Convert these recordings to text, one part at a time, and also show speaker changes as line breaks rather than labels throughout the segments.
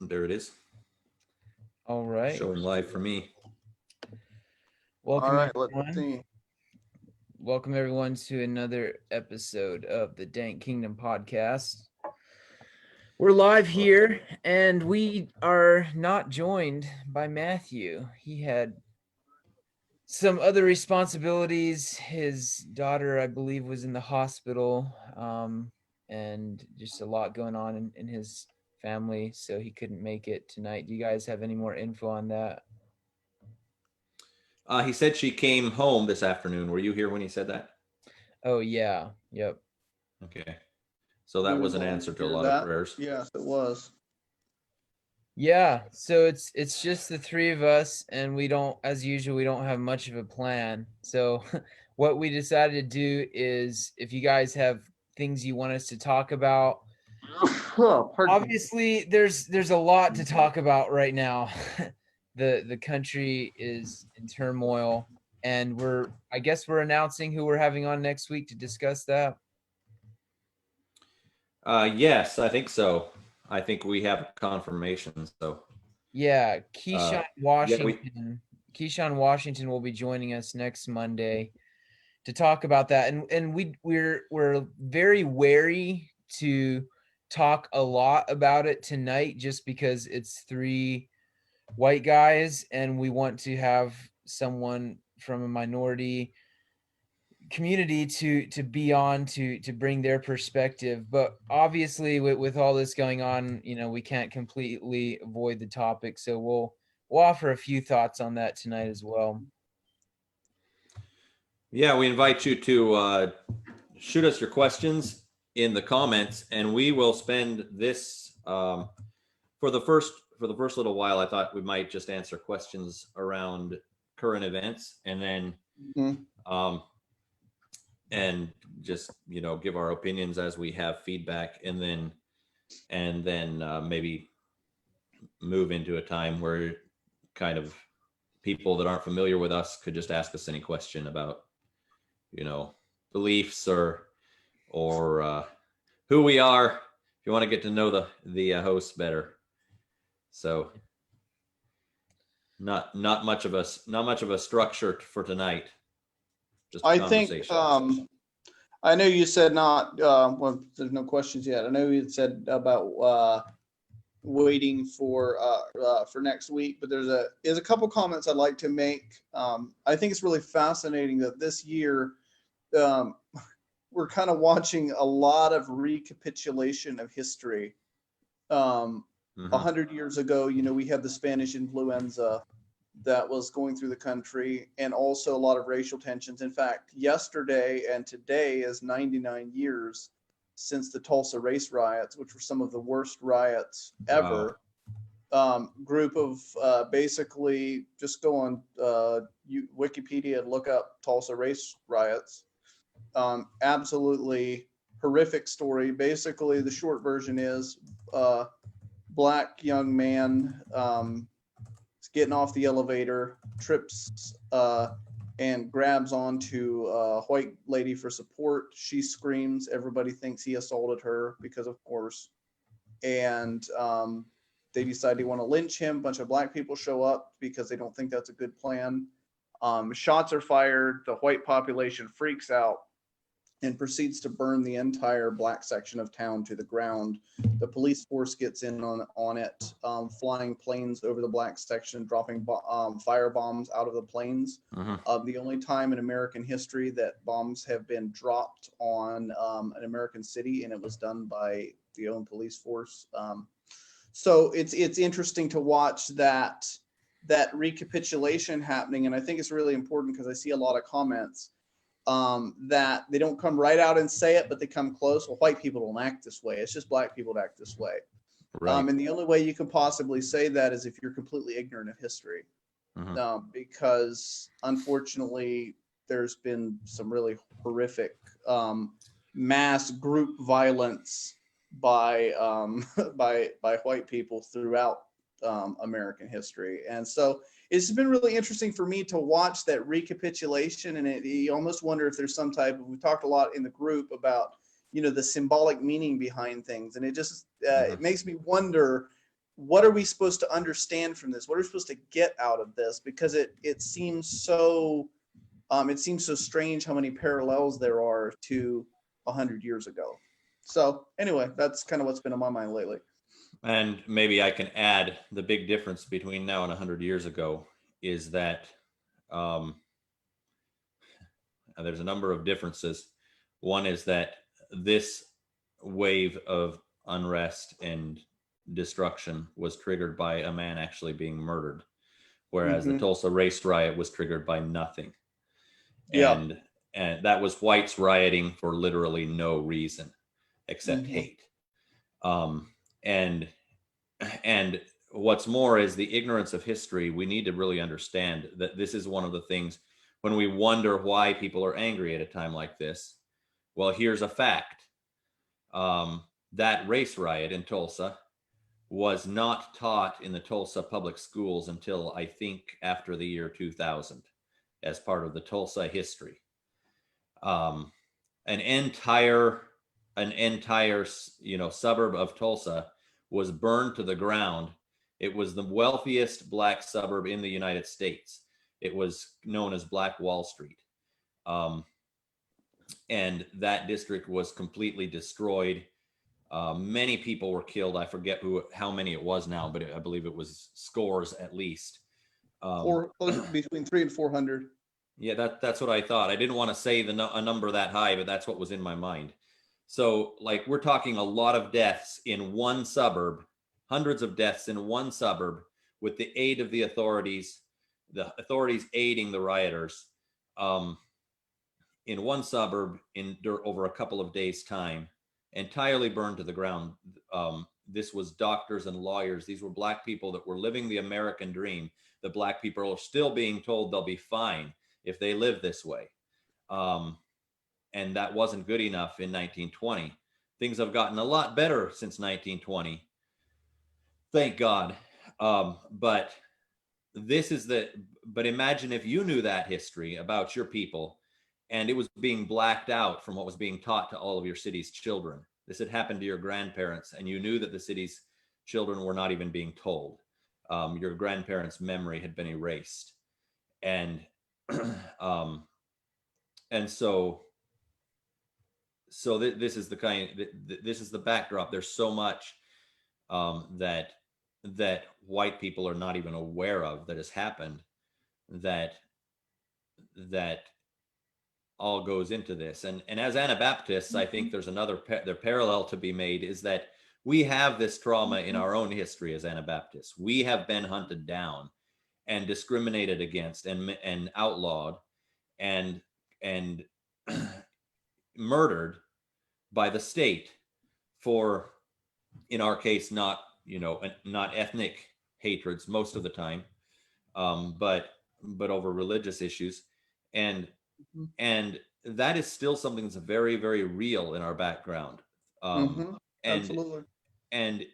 There it is.
All right.
Showing live for me.
All
Welcome
right, let's
everyone.
see.
Welcome everyone to another episode of the Dank Kingdom podcast. We're live here and we are not joined by Matthew. He had some other responsibilities. His daughter, I believe, was in the hospital, and just a lot going on in his family, so he couldn't make it tonight. Do you guys have any more info on that?
He said she came home this afternoon. Were you here when he said that?
Oh yeah, yep.
Okay. So that
We
was
were
an
going
answer to a
hear
lot of
that.
prayers.
Yes, it was.
Yeah, so it's just the three of us, and we don't, as usual, we don't have much of a plan. So what we decided to do is, if you guys have things you want us to talk about,
Pardon me.
obviously there's a lot to talk about right now. The country is in turmoil, and I guess we're announcing who we're having on next week to discuss that.
Yes, I think so. I think we have confirmation. So
Yeah,
yeah,
Keeshon Washington will be joining us next Monday to talk about that, and we're very wary to talk a lot about it tonight, just because it's three white guys and we want to have someone from a minority community to be on to bring their perspective. But obviously with all this going on, we can't completely avoid the topic, so we'll offer a few thoughts on that tonight as well.
yeah, we invite you to shoot us your questions in the comments, and we will spend this for the first little while. I thought we might just answer questions around current events, and then um, and just give our opinions as we have feedback, and then maybe move into a time where kind of people that aren't familiar with us could just ask us any question about beliefs or who we are, if you want to get to know the hosts better. So not much of a structure for tonight, just a
I think
conversation.
I know you said not. Well, there's no questions yet. I know you said about waiting for next week, but there's a couple comments I'd like to make. I think it's really fascinating that this year um, we're kind of watching a lot of recapitulation of history. 100 years ago, we had the Spanish influenza that was going through the country, and also a lot of racial tensions. In fact, yesterday and today is 99 years since the Tulsa race riots, which were some of the worst riots ever. Group of basically, just go on Wikipedia and look up Tulsa race riots. Absolutely horrific story. Basically, the short version is black young man getting off the elevator, trips and grabs onto a white lady for support. She screams. Everybody thinks he assaulted her because, of course. And they decide they want to lynch him. A bunch of black people show up because they don't think that's a good plan. Shots are fired. The white population freaks out and proceeds to burn the entire black section of town to the ground. The police force gets in on it, flying planes over the black section, dropping fire bombs out of the planes. The only time in American history that bombs have been dropped on an American city, and it was done by the own police force. So it's interesting to watch that recapitulation happening, and I think it's really important because I see a lot of comments that they don't come right out and say it, but they come close. Well, white people don't act this way. It's just black people that act this way.
Right.
And the only way you can possibly say that is if you're completely ignorant of history. Because unfortunately, there's been some really horrific mass group violence by white people throughout American history. And so it's been really interesting for me to watch that recapitulation, and you almost wonder if there's some type of, we talked a lot in the group about, the symbolic meaning behind things. And it just, it makes me wonder, what are we supposed to understand from this? What are we supposed to get out of this? Because it seems so strange how many parallels there are to 100 years ago. So anyway, that's kind of what's been on my mind lately.
And maybe I can add the big difference between now and 100 years ago is that there's a number of differences. One is that this wave of unrest and destruction was triggered by a man actually being murdered, whereas the Tulsa race riot was triggered by nothing.
Yeah.
And that was whites rioting for literally no reason except hate. And what's more is the ignorance of history. We need to really understand that this is one of the things when we wonder why people are angry at a time like this. Well, here's a fact. That race riot in Tulsa was not taught in the Tulsa public schools until I think after the year 2000 as part of the Tulsa history. An entire suburb of Tulsa was burned to the ground. It was the wealthiest black suburb in the United States. It was known as Black Wall Street. And that district was completely destroyed. Many people were killed. I forget how many it was now, but I believe it was scores at least.
Or between 300 and 400.
Yeah, that's what I thought. I didn't want to say a number that high, but that's what was in my mind. So, like, we're talking a lot of deaths in one suburb, hundreds of deaths in one suburb, with the aid of the authorities aiding the rioters, in one suburb over a couple of days' time, entirely burned to the ground. This was doctors and lawyers. These were black people that were living the American dream. The black people are still being told they'll be fine if they live this way. And that wasn't good enough in 1920. Things have gotten a lot better since 1920. Thank God. But imagine if you knew that history about your people and it was being blacked out from what was being taught to all of your city's children. This had happened to your grandparents and you knew that the city's children were not even being told. Your grandparents' memory had been erased. And so this is the backdrop. There's so much that white people are not even aware of that has happened that all goes into this. And as Anabaptists, I think there's another parallel to be made is that we have this trauma in our own history as Anabaptists. We have been hunted down and discriminated against and outlawed and murdered by the state for, in our case, not ethnic hatreds most of the time, but over religious issues. And that is still something that's very, very real in our background.
Absolutely.
And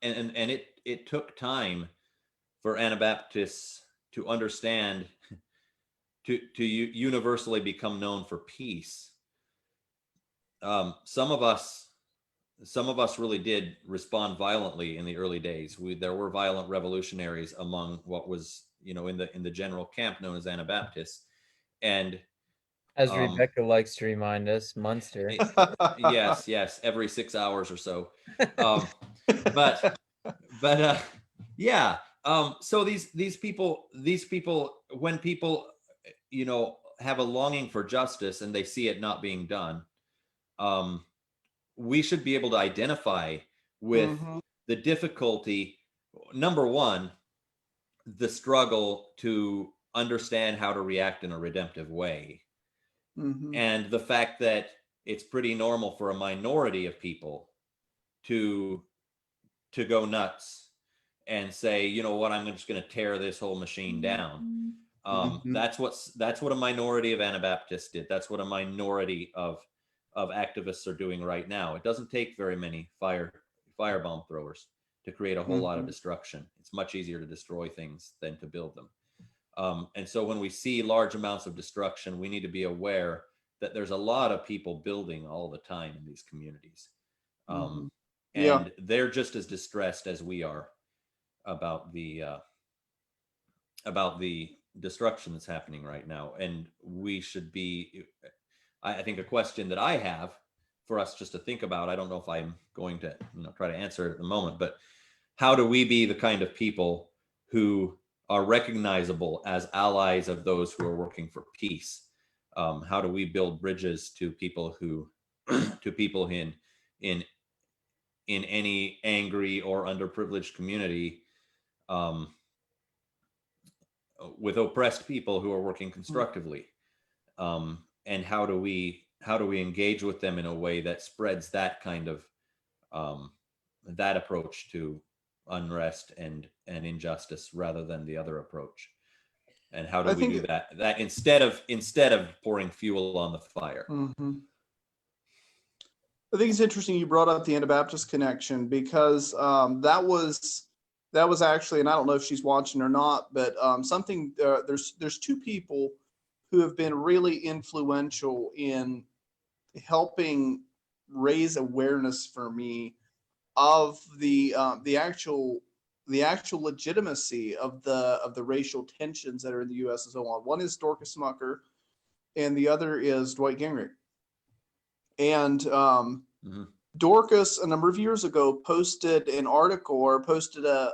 it took time for Anabaptists to understand, to universally become known for peace. Some of us really did respond violently in the early days. There were violent revolutionaries among what was, in the general camp known as Anabaptists. And
as Rebecca likes to remind us, Munster.
Yes, every 6 hours or so. Yeah. So these people, when people, have a longing for justice and they see it not being done, we should be able to identify with the difficulty. Number one, the struggle to understand how to react in a redemptive way. And the fact that it's pretty normal for a minority of people to go nuts and say, you know what, I'm just going to tear this whole machine down. That's what a minority of Anabaptists did. That's what a minority of activists are doing right now. It doesn't take very many firebomb throwers to create a whole lot of destruction. It's much easier to destroy things than to build them. And so when we see large amounts of destruction, we need to be aware that there's a lot of people building all the time in these communities.
Yeah.
and they're just as distressed as we are about the destruction that's happening right now. And we should be, I think a question that I have for us just to think about, I don't know if I'm going to try to answer it at the moment, but how do we be the kind of people who are recognizable as allies of those who are working for peace? How do we build bridges to people who to people in any angry or underprivileged community, with oppressed people who are working constructively? And how do we engage with them in a way that spreads that kind of that approach to unrest and injustice rather than the other approach? And how do
I
we do
think.
that instead of pouring fuel on the fire?
Mhm. I think it's interesting you brought up the Anabaptist connection, because that was actually, and I don't know if she's watching or not, but something there's two people who have been really influential in helping raise awareness for me of the actual legitimacy of the racial tensions that are in the U.S. and so on. One is Dorcas Smucker, and the other is Dwight Gingrich. And
Mm-hmm.
Dorcas, a number of years ago, posted an article, or posted it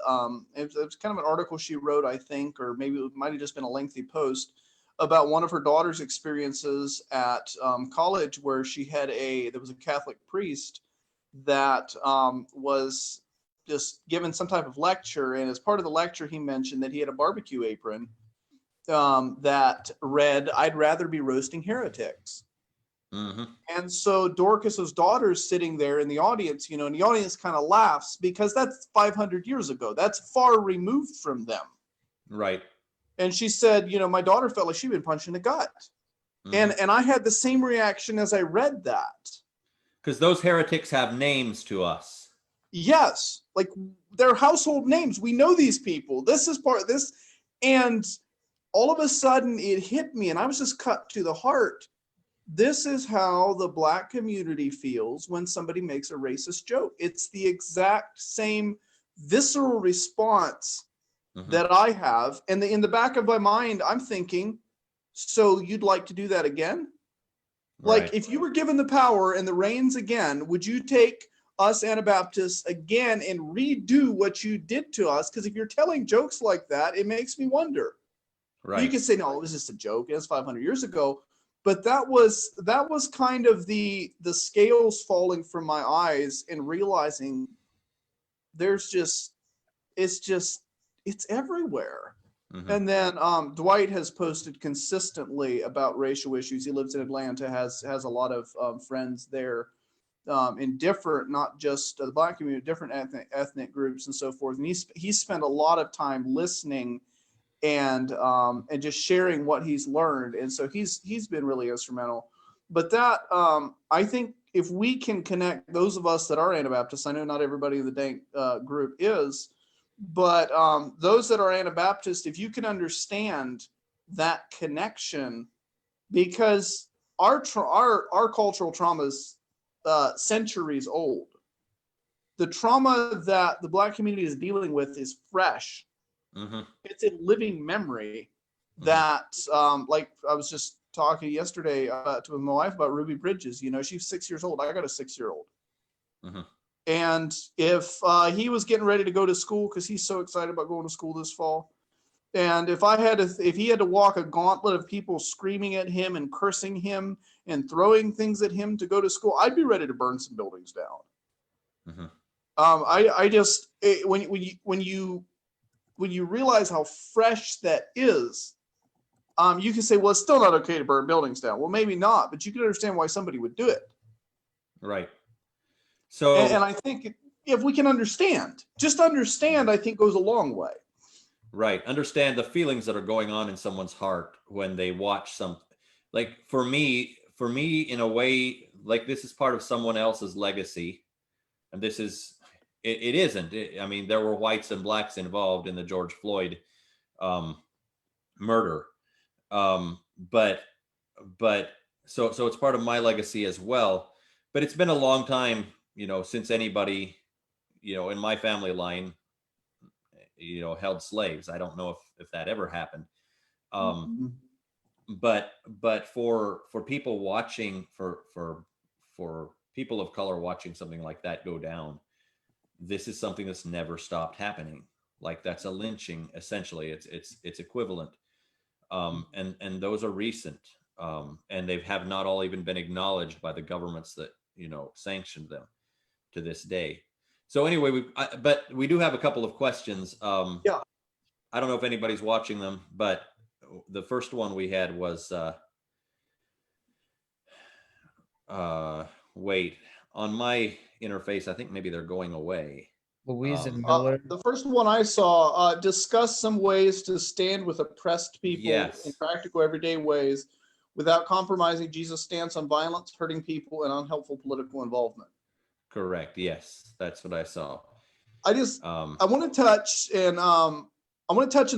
was kind of an article she wrote, I think, or maybe it might have just been a lengthy post about one of her daughter's experiences at college, where there was a Catholic priest that was just given some type of lecture, and as part of the lecture, he mentioned that he had a barbecue apron that read, "I'd rather be roasting heretics."
Mm-hmm.
And so Dorcas's daughter's sitting there in the audience, and the audience kind of laughs, because that's 500 years ago. That's far removed from them.
Right.
And she said, my daughter felt like she'd been punched in the gut.
Mm-hmm.
And I had the same reaction as I read that.
Because those heretics have names to us.
Yes, like they're household names. We know these people. This is part of this. And all of a sudden it hit me, and I was just cut to the heart. This is how the Black community feels when somebody makes a racist joke. It's the exact same visceral response that I have. And in the back of my mind, I'm thinking, so you'd like to do that again?
Right.
Like, if you were given the power and the reins again, would you take us Anabaptists again and redo what you did to us? Because if you're telling jokes like that, it makes me wonder.
Right.
You can say, no, it was just a joke. It was 500 years ago. But that was kind of the scales falling from my eyes, and realizing it's everywhere.
Mm-hmm.
And then Dwight has posted consistently about racial issues. He lives in Atlanta, has a lot of friends there in different, not just the Black community, different ethnic groups and so forth. And he's spent a lot of time listening and just sharing what he's learned. And so he's been really instrumental. But that I think if we can connect those of us that are Anabaptists, I know not everybody in the Dank group is, but those that are Anabaptist, if you can understand that connection, because our cultural trauma is centuries old. The trauma that the Black community is dealing with is fresh.
Mm-hmm.
It's a living memory that, like I was just talking yesterday to my wife about Ruby Bridges. She's 6 years old. I got a 6-year-old.
Mm-hmm.
And if he was getting ready to go to school, because he's so excited about going to school this fall, and if he had to walk a gauntlet of people screaming at him and cursing him and throwing things at him to go to school, I'd be ready to burn some buildings down.
Mm-hmm.
When you realize how fresh that is, you can say, well, it's still not okay to burn buildings down. Well, maybe not, but you can understand why somebody would do it.
Right. So,
and I think if we can just understand, I think goes a long way.
Right. Understand the feelings that are going on in someone's heart when they watch something. Like for me, in a way, like this is part of someone else's legacy. And this is, it isn't. I mean, there were whites and blacks involved in the George Floyd murder. But so it's part of my legacy as well. But it's been a long time, since anybody in my family line, held slaves. I don't know if that ever happened. But for people watching, for people of color watching something like that go down, this is something that's never stopped happening. Like, that's a lynching, essentially. It's equivalent. And those are recent. And they have not all even been acknowledged by the governments that, sanctioned them to this day. So anyway, but we do have a couple of questions.
Yeah.
I don't know if anybody's watching them, but the first one we had was, wait, on my interface, I think maybe they're going away.
Louise and Miller.
The first one I saw, discuss some ways to stand with oppressed people
Yes.
in practical everyday ways without compromising Jesus' stance on violence, hurting people, and unhelpful political involvement.
Correct. Yes, that's what I saw.
I want to touch on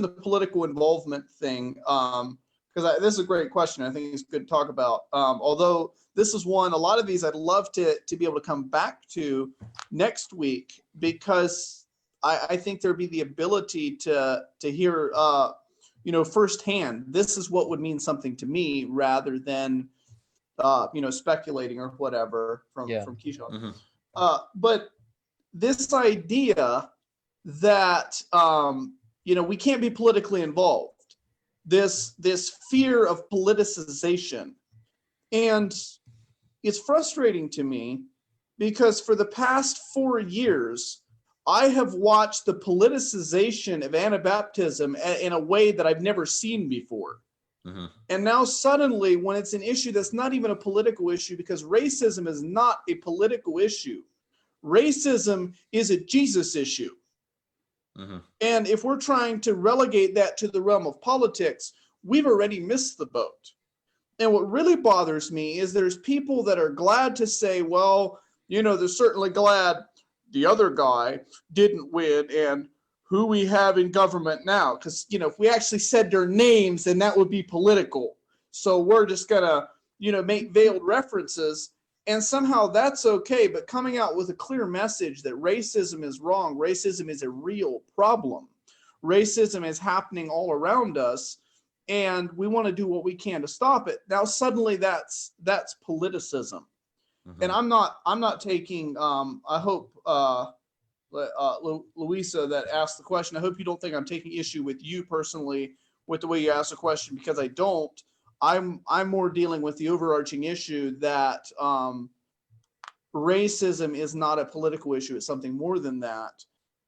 the political involvement thing, because this is a great question. I think it's good to talk about. Although this is one, a lot of these I'd love to be able to come back to next week, because I think there'd be the ability to hear, firsthand, this is what would mean something to me, rather than, speculating or whatever from Keeshon.
Mm-hmm.
But this idea that, we can't be politically involved, this fear of politicization. And it's frustrating to me because for the past 4 years, I have watched the politicization of Anabaptism in a way that I've never seen before.
Mm-hmm.
And now suddenly, when it's an issue that's not even a political issue, because racism is not a political issue, racism is a Jesus issue.
Mm-hmm.
And if we're trying to relegate that to the realm of politics, we've already missed the boat. And what really bothers me is there's people that are glad to say, well, they're certainly glad the other guy didn't win and who we have in government now. Because, if we actually said their names, then that would be political. So we're just going to, make veiled references. And somehow that's okay. But coming out with a clear message that racism is wrong, racism is a real problem, racism is happening all around us, and we want to do what we can to stop it. Now suddenly that's politicism.
Mm-hmm.
And I'm not taking, I hope, Louisa that asked the question, I hope you don't think I'm taking issue with you personally with the way you asked the question, because I don't. I'm more dealing with the overarching issue that racism is not a political issue. It's something more than that.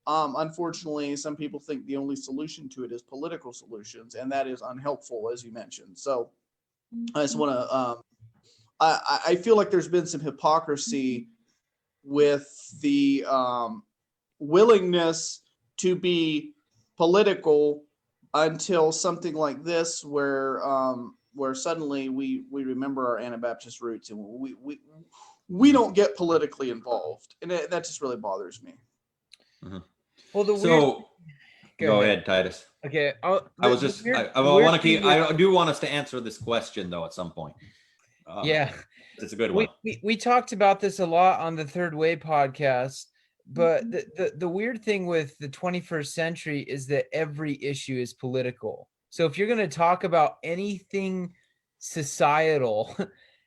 Unfortunately, some people think the only solution to it is political solutions, and that is unhelpful, as you mentioned. So I just want to, I feel like there's been some hypocrisy with the willingness to be political until something like this, where suddenly we remember our Anabaptist roots and we don't get politically involved, and that just really bothers me.
Mm-hmm.
Well,
go ahead, Titus.
Okay,
I do want us to answer this question though at some point.
Yeah,
it's a good one.
We talked about this a lot on the Third Way podcast, but the weird thing with the 21st century is that every issue is political. So if you're going to talk about anything societal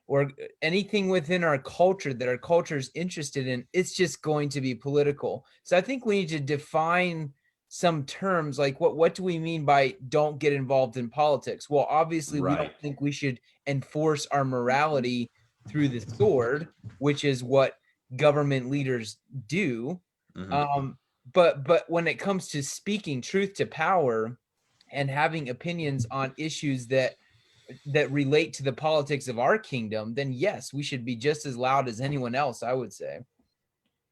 or anything within our culture that our culture is interested in, it's just going to be political. So I think we need to define some terms, like what do we mean by don't get involved in politics? Well, obviously we don't think we should enforce our morality through the sword, which is what government leaders do.
Mm-hmm.
But when it comes to speaking truth to power and having opinions on issues that relate to the politics of our kingdom, then yes, we should be just as loud as anyone else, I would say.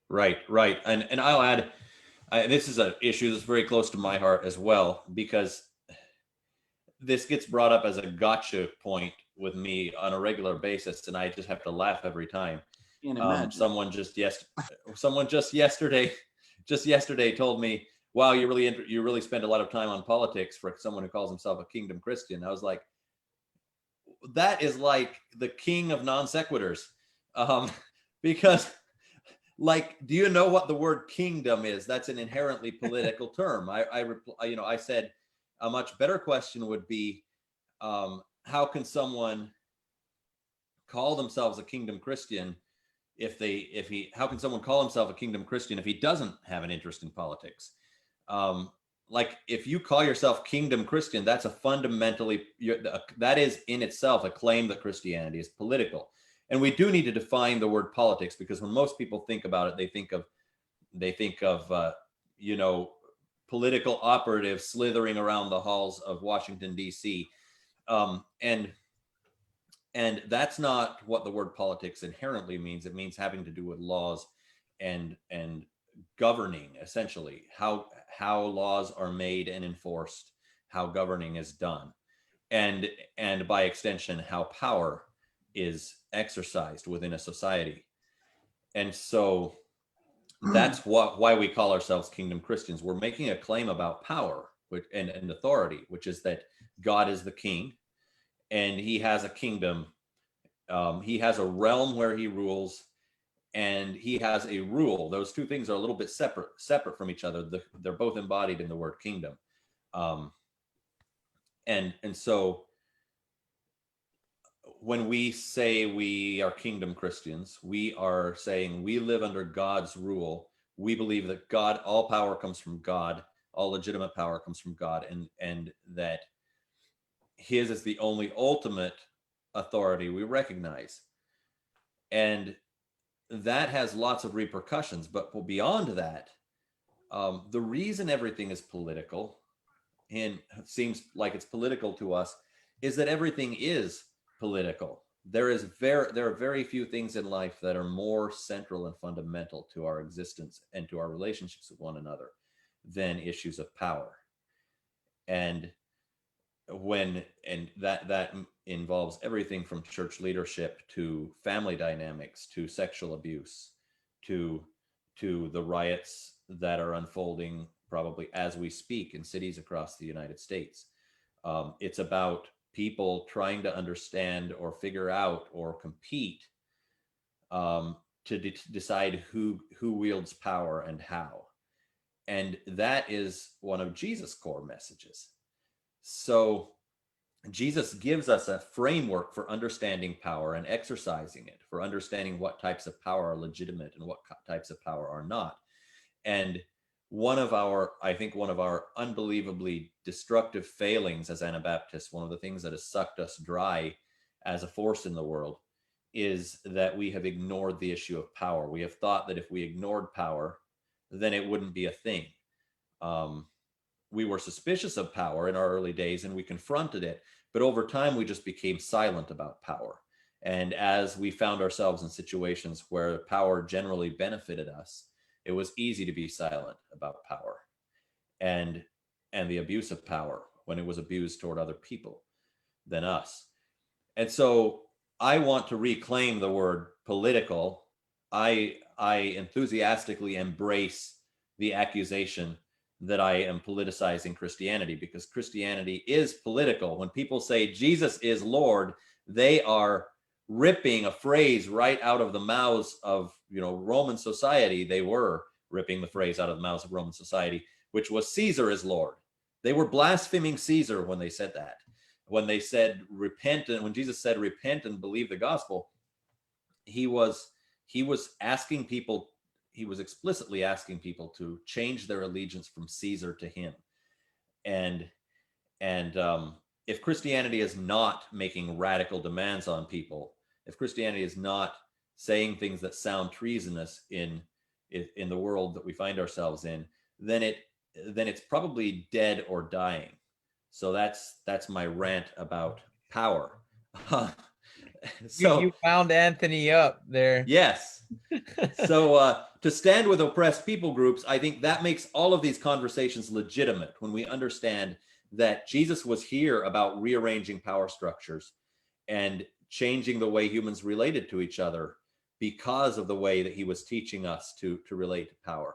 Right. And I'll add, this is an issue that's very close to my heart as well, because this gets brought up as a gotcha point with me on a regular basis, and I just have to laugh every time. Someone just yesterday told me, wow, you really spend a lot of time on politics for someone who calls himself a kingdom Christian. I was like, that is like the king of non sequiturs, because like, do you know what the word kingdom is? That's an inherently political term. I said a much better question would be, how can someone call themselves a kingdom Christian how can someone call himself a kingdom Christian if he doesn't have an interest in politics? Like, if you call yourself kingdom Christian, that's a fundamentally, that is in itself a claim that Christianity is political. And we do need to define the word politics, because when most people think about it, they think of political operatives slithering around the halls of Washington, D.C. And that's not what the word politics inherently means. It means having to do with laws and governing, essentially, how laws are made and enforced, how governing is done, and by extension, how power is exercised within a society. And so that's why we call ourselves kingdom Christians. We're making a claim about power and authority, which is that God is the king, and he has a kingdom. He has a realm where he rules, and he has a rule. Those two things are a little bit separate from each other. They're both embodied in the word kingdom. And so when we say we are kingdom Christians, we are saying we live under God's rule. We believe that all power comes from God, all legitimate power comes from God, and that his is the only ultimate authority we recognize. And that has lots of repercussions. But beyond that, the reason everything is political, and seems like it's political to us, is that everything is political. There are very few things in life that are more central and fundamental to our existence and to our relationships with one another than issues of power. And that involves everything from church leadership to family dynamics to sexual abuse to the riots that are unfolding probably as we speak in cities across the United States. It's about people trying to understand or figure out or compete to decide who wields power and how. And that is one of Jesus' core messages. So Jesus gives us a framework for understanding power and exercising it, for understanding what types of power are legitimate and what types of power are not. And I think one of our unbelievably destructive failings as Anabaptists, one of the things that has sucked us dry as a force in the world, is that we have ignored the issue of power. We have thought that if we ignored power, then it wouldn't be a thing. We were suspicious of power in our early days, and we confronted it. But over time, we just became silent about power. And as we found ourselves in situations where power generally benefited us, it was easy to be silent about power and the abuse of power when it was abused toward other people than us. And so I want to reclaim the word political. I enthusiastically embrace the accusation that I am politicizing Christianity, because Christianity is political. When people say Jesus is Lord, they are ripping a phrase right out of the mouths of Roman society. They were ripping the phrase out of the mouths of Roman society, which was Caesar is Lord. They were blaspheming Caesar when they said that. When they said repent, and when Jesus said repent and believe the gospel, he was asking people, he was explicitly asking people to change their allegiance from Caesar to him. And if Christianity is not making radical demands on people, if Christianity is not saying things that sound treasonous in the world that we find ourselves in, then it's probably dead or dying. So that's my rant about power.
So you found Anthony up there.
Yes. So to stand with oppressed people groups, I think that makes all of these conversations legitimate when we understand that Jesus was here about rearranging power structures and changing the way humans related to each other because of the way that he was teaching us to relate to power.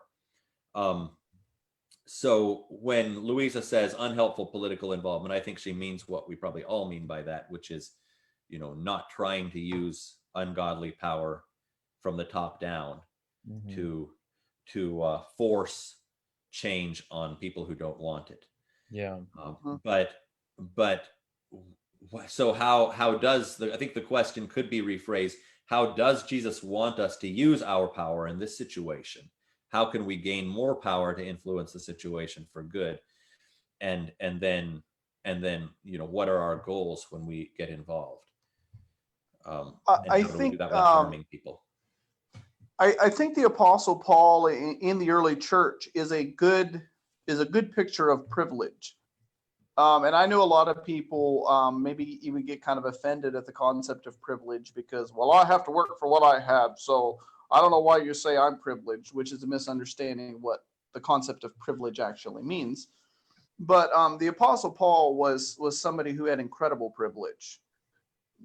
So when Louisa says unhelpful political involvement, I think she means what we probably all mean by that, which is, not trying to use ungodly power from the top down
Mhm.
to force change on people who don't want it.
Yeah.
But so how does I think the question could be rephrased: how does Jesus want us to use our power in this situation? How can we gain more power to influence the situation for good? And then what are our goals when we get involved? And
I
how do we do
think
that without harming people?
I think the Apostle Paul in the early church is a good picture of privilege. And I know a lot of people maybe even get kind of offended at the concept of privilege because, well, I have to work for what I have. So I don't know why you say I'm privileged, which is a misunderstanding of what the concept of privilege actually means. But the Apostle Paul was somebody who had incredible privilege.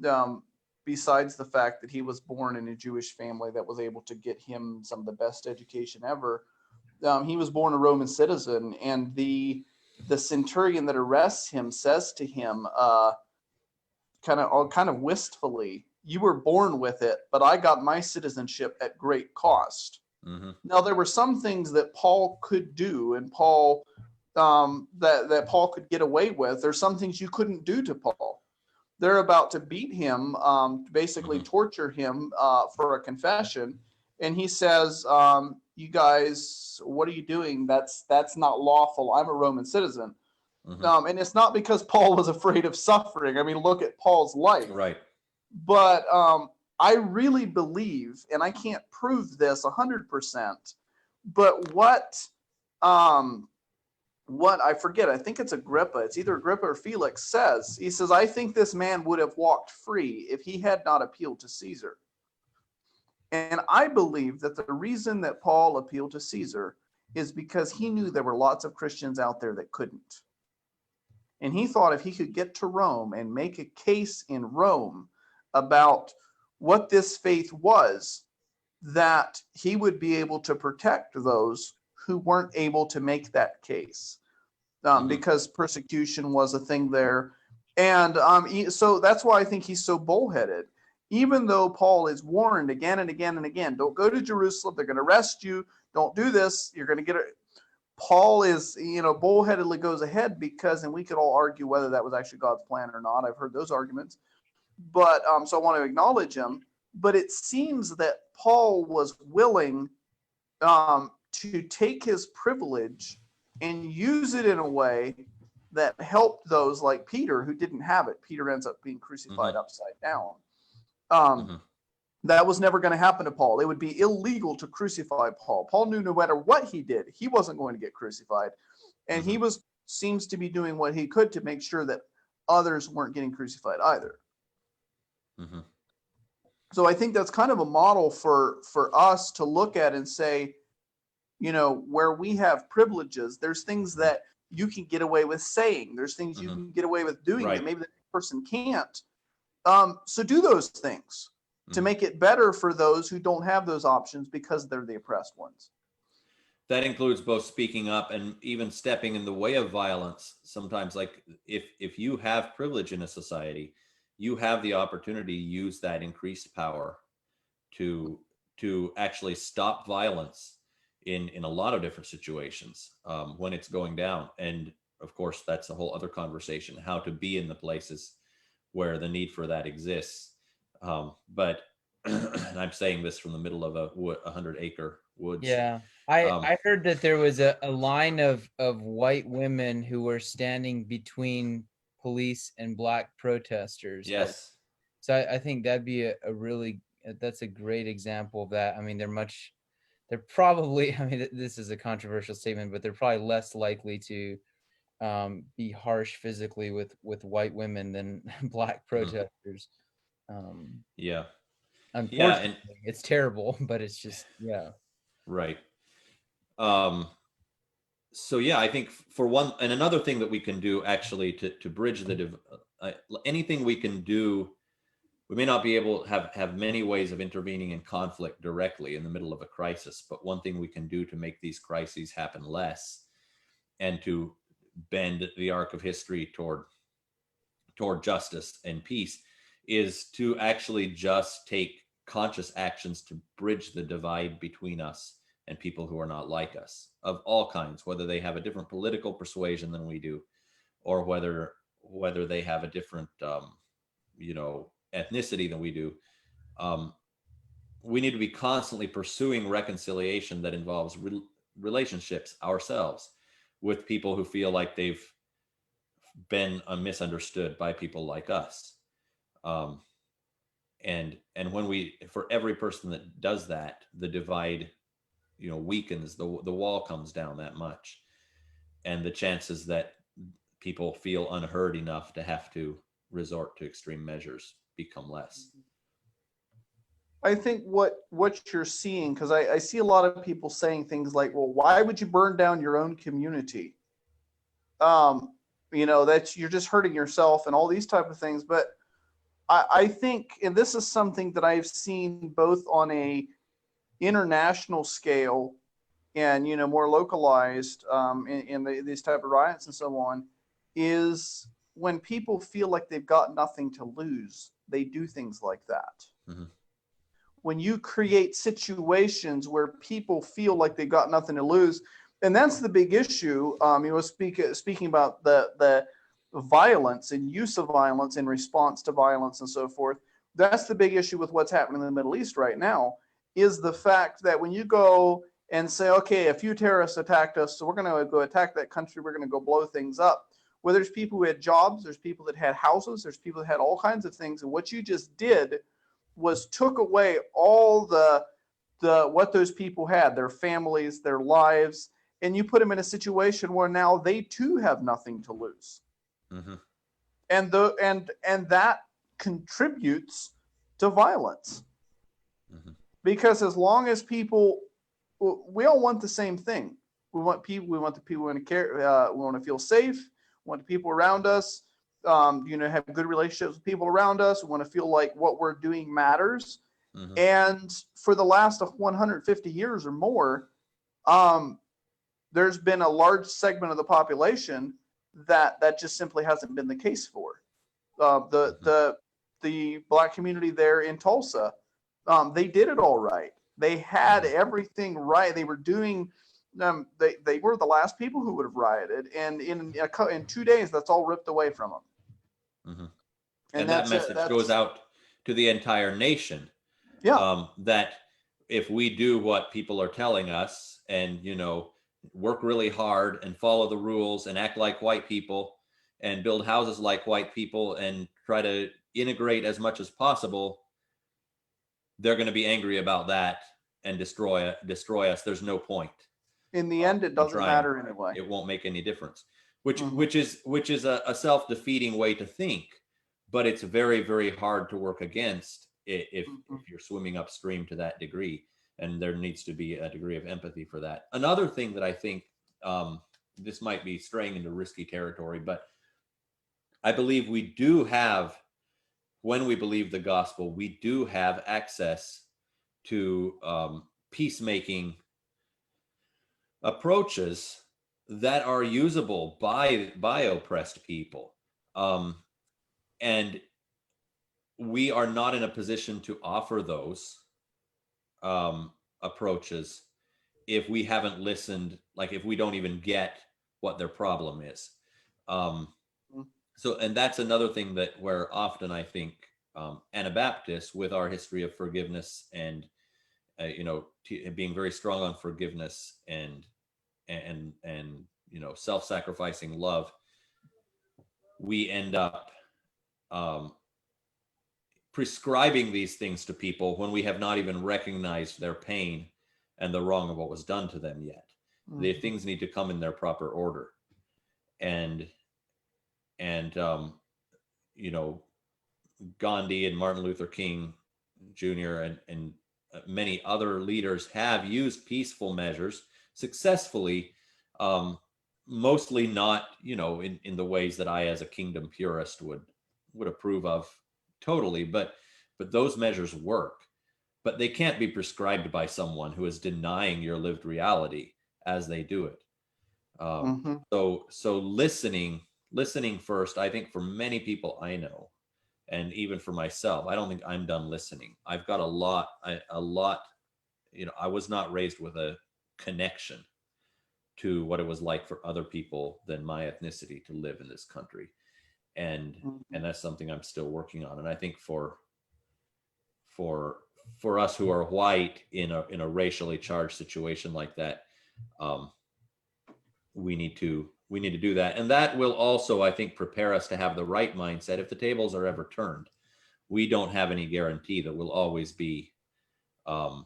Um, Besides the fact that he was born in a Jewish family that was able to get him some of the best education ever, he was born a Roman citizen, and the centurion that arrests him says to him, kind of wistfully, "You were born with it, but I got my citizenship at great cost."
Mm-hmm.
Now there were some things that Paul could do, and Paul that Paul could get away with. There's some things you couldn't do to Paul. They're about to beat him, basically
Mm-hmm.
torture him for a confession, and he says, "You guys, what are you doing? That's not lawful. I'm a Roman citizen."
Mm-hmm.
And it's not because Paul was afraid of suffering. I mean, look at Paul's life.
Right.
But I really believe, and I can't prove this 100%, but what I forget, I think it's Agrippa, it's either Agrippa or Felix says, he says, "I think this man would have walked free if he had not appealed to Caesar." And I believe that the reason that Paul appealed to Caesar is because he knew there were lots of Christians out there that couldn't. And he thought if he could get to Rome and make a case in Rome about what this faith was, that he would be able to protect those who weren't able to make that case.
Mm-hmm.
Because persecution was a thing there. And so that's why I think he's so bullheaded. Even though Paul is warned again and again and again, don't go to Jerusalem, they're going to arrest you, don't do this, you're going to get it. Paul is, bullheadedly goes ahead because, and we could all argue whether that was actually God's plan or not. I've heard those arguments. But so I want to acknowledge him. But it seems that Paul was willing to take his privilege and use it in a way that helped those like Peter who didn't have it. Peter ends up being crucified
Mm-hmm.
upside down.
Mm-hmm.
That was never going to happen to Paul. It would be illegal to crucify Paul. Paul knew no matter what he did, he wasn't going to get crucified. And
Mm-hmm.
he seems to be doing what he could to make sure that others weren't getting crucified either.
Mm-hmm.
So I think that's kind of a model for us to look at and say, where we have privileges, there's things that you can get away with saying. There's things you
Mm-hmm.
can get away with doing
Right.
that maybe the person can't. So do those things to
Mm-hmm.
make it better for those who don't have those options because they're the oppressed ones.
That includes both speaking up and even stepping in the way of violence. Sometimes, like if you have privilege in a society, you have the opportunity to use that increased power to actually stop violence in a lot of different situations when it's going down. And of course, that's a whole other conversation, how to be in the places where the need for that exists. But and I'm saying this from the middle of a 100-acre woods.
Yeah.
Um,
I heard that there was a line of white women who were standing between police and black protesters.
yes.
So I think that'd be a really, that's a great example of that. I mean, they're probably, I mean, this is a controversial statement, but they're probably less likely to be harsh physically with white women than black protesters.
Yeah. Yeah. And
Unfortunately, it's terrible, but it's just, yeah.
right. So yeah, I think for one, and another thing that we can do actually to bridge anything we can do, we may not be able to have many ways of intervening in conflict directly in the middle of a crisis, but one thing we can do to make these crises happen less and to bend the arc of history toward justice and peace is to actually just take conscious actions to bridge the divide between us and people who are not like us, of all kinds, whether they have a different political persuasion than we do, or whether they have a different ethnicity than we do. We need to be constantly pursuing reconciliation that involves relationships ourselves with people who feel like they've been misunderstood by people like us. And when for every person that does that, the divide, weakens, the wall comes down that much. And the chances that people feel unheard enough to have to resort to extreme measures become less.
I think what you're seeing, because I see a lot of people saying things like, well, why would you burn down your own community? That's, you're just hurting yourself and all these type of things. But I think, and this is something that I've seen both on a international scale and, more localized in these type of riots and so on, is when people feel like they've got nothing to lose, they do things like that.
Mm-hmm.
When you create situations where people feel like they've got nothing to lose, and that's the big issue. Speaking about the violence and use of violence in response to violence and so forth, that's the big issue with what's happening in the Middle East right now, is the fact that when you go and say, okay, a few terrorists attacked us, so we're going to go attack that country, we're going to go blow things up. Well, there's people who had jobs, there's people that had houses, there's people that had all kinds of things, and what you just did was took away all the what those people had, their families, their lives, and you put them in a situation where now they too have nothing to lose.
Mm-hmm.
And that contributes to violence.
Mm-hmm.
Because as long as people, we all want the same thing. We want the people to care, we want to feel safe, we want the people around us have good relationships with people around us. We want to feel like what we're doing matters. Mm-hmm. And for the last 150 years or more, there's been a large segment of the population that just simply hasn't been the case for. The Black community there in Tulsa, they did it all right. They had everything right. They were doing. They were the last people who would have rioted, and in 2 days, that's all ripped away from them.
Mm-hmm. And that message goes out to the entire nation. Yeah. That if we do what people are telling us, and work really hard and follow the rules and act like white people and build houses like white people and try to integrate as much as possible, they're going to be angry about that and destroy us. There's no point. In the end, it doesn't matter anyway. It won't make any difference, which is a self-defeating way to think, but it's very, very hard to work against if you're swimming upstream to that degree. And there needs to be a degree of empathy for that. Another thing that I think, this might be straying into risky territory, but I believe we do have, when we believe the gospel, we do have access to peacemaking approaches that are usable by oppressed people. And we are not in a position to offer those approaches if we haven't listened, like if we don't even get what their problem is. And that's another thing where often I think Anabaptists, with our history of forgiveness and being very strong on forgiveness and self-sacrificing love, we end up prescribing these things to people when we have not even recognized their pain and the wrong of what was done to them yet. Mm-hmm. The things need to come in their proper order. And Gandhi and Martin Luther King Jr. and many other leaders have used peaceful measures successfully, mostly not, in the ways that I, as a kingdom purist, would approve of totally, but those measures work. But they can't be prescribed by someone who is denying your lived reality as they do it. So listening first, I think for many people I know, And even for myself, I don't think I'm done listening. I've got a lot, I was not raised with a connection to what it was like for other people than my ethnicity to live in this country. And that's something I'm still working on. And I think for us who are white in a racially charged situation like that, we need to do that. And that will also, I think, prepare us to have the right mindset. If the tables are ever turned, we don't have any guarantee that we'll always be, that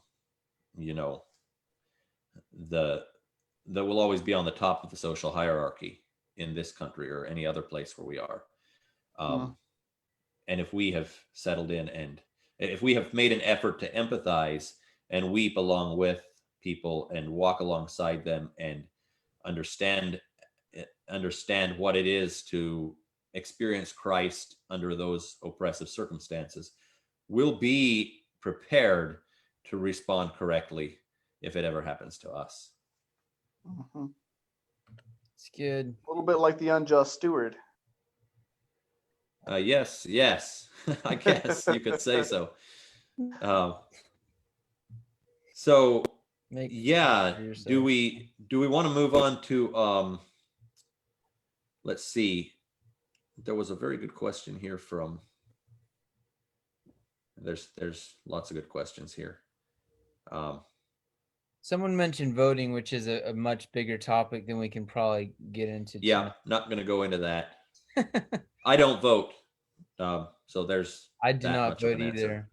will always be on the top of the social hierarchy in this country or any other place where we are. And if we have settled in and if we have made an effort to empathize and weep along with people and walk alongside them and understand what it is to experience Christ under those oppressive circumstances, we'll be prepared to respond correctly if it ever happens to us.
It's good.
A little bit like the unjust steward.
Yes, I guess you could say so. So yeah, do we want to move on to let's see. There was a very good question here from there's lots of good questions here.
Someone mentioned voting, which is a much bigger topic than we can probably get into.
Yeah, not going to go into that. I don't vote. So there's
I do not vote either.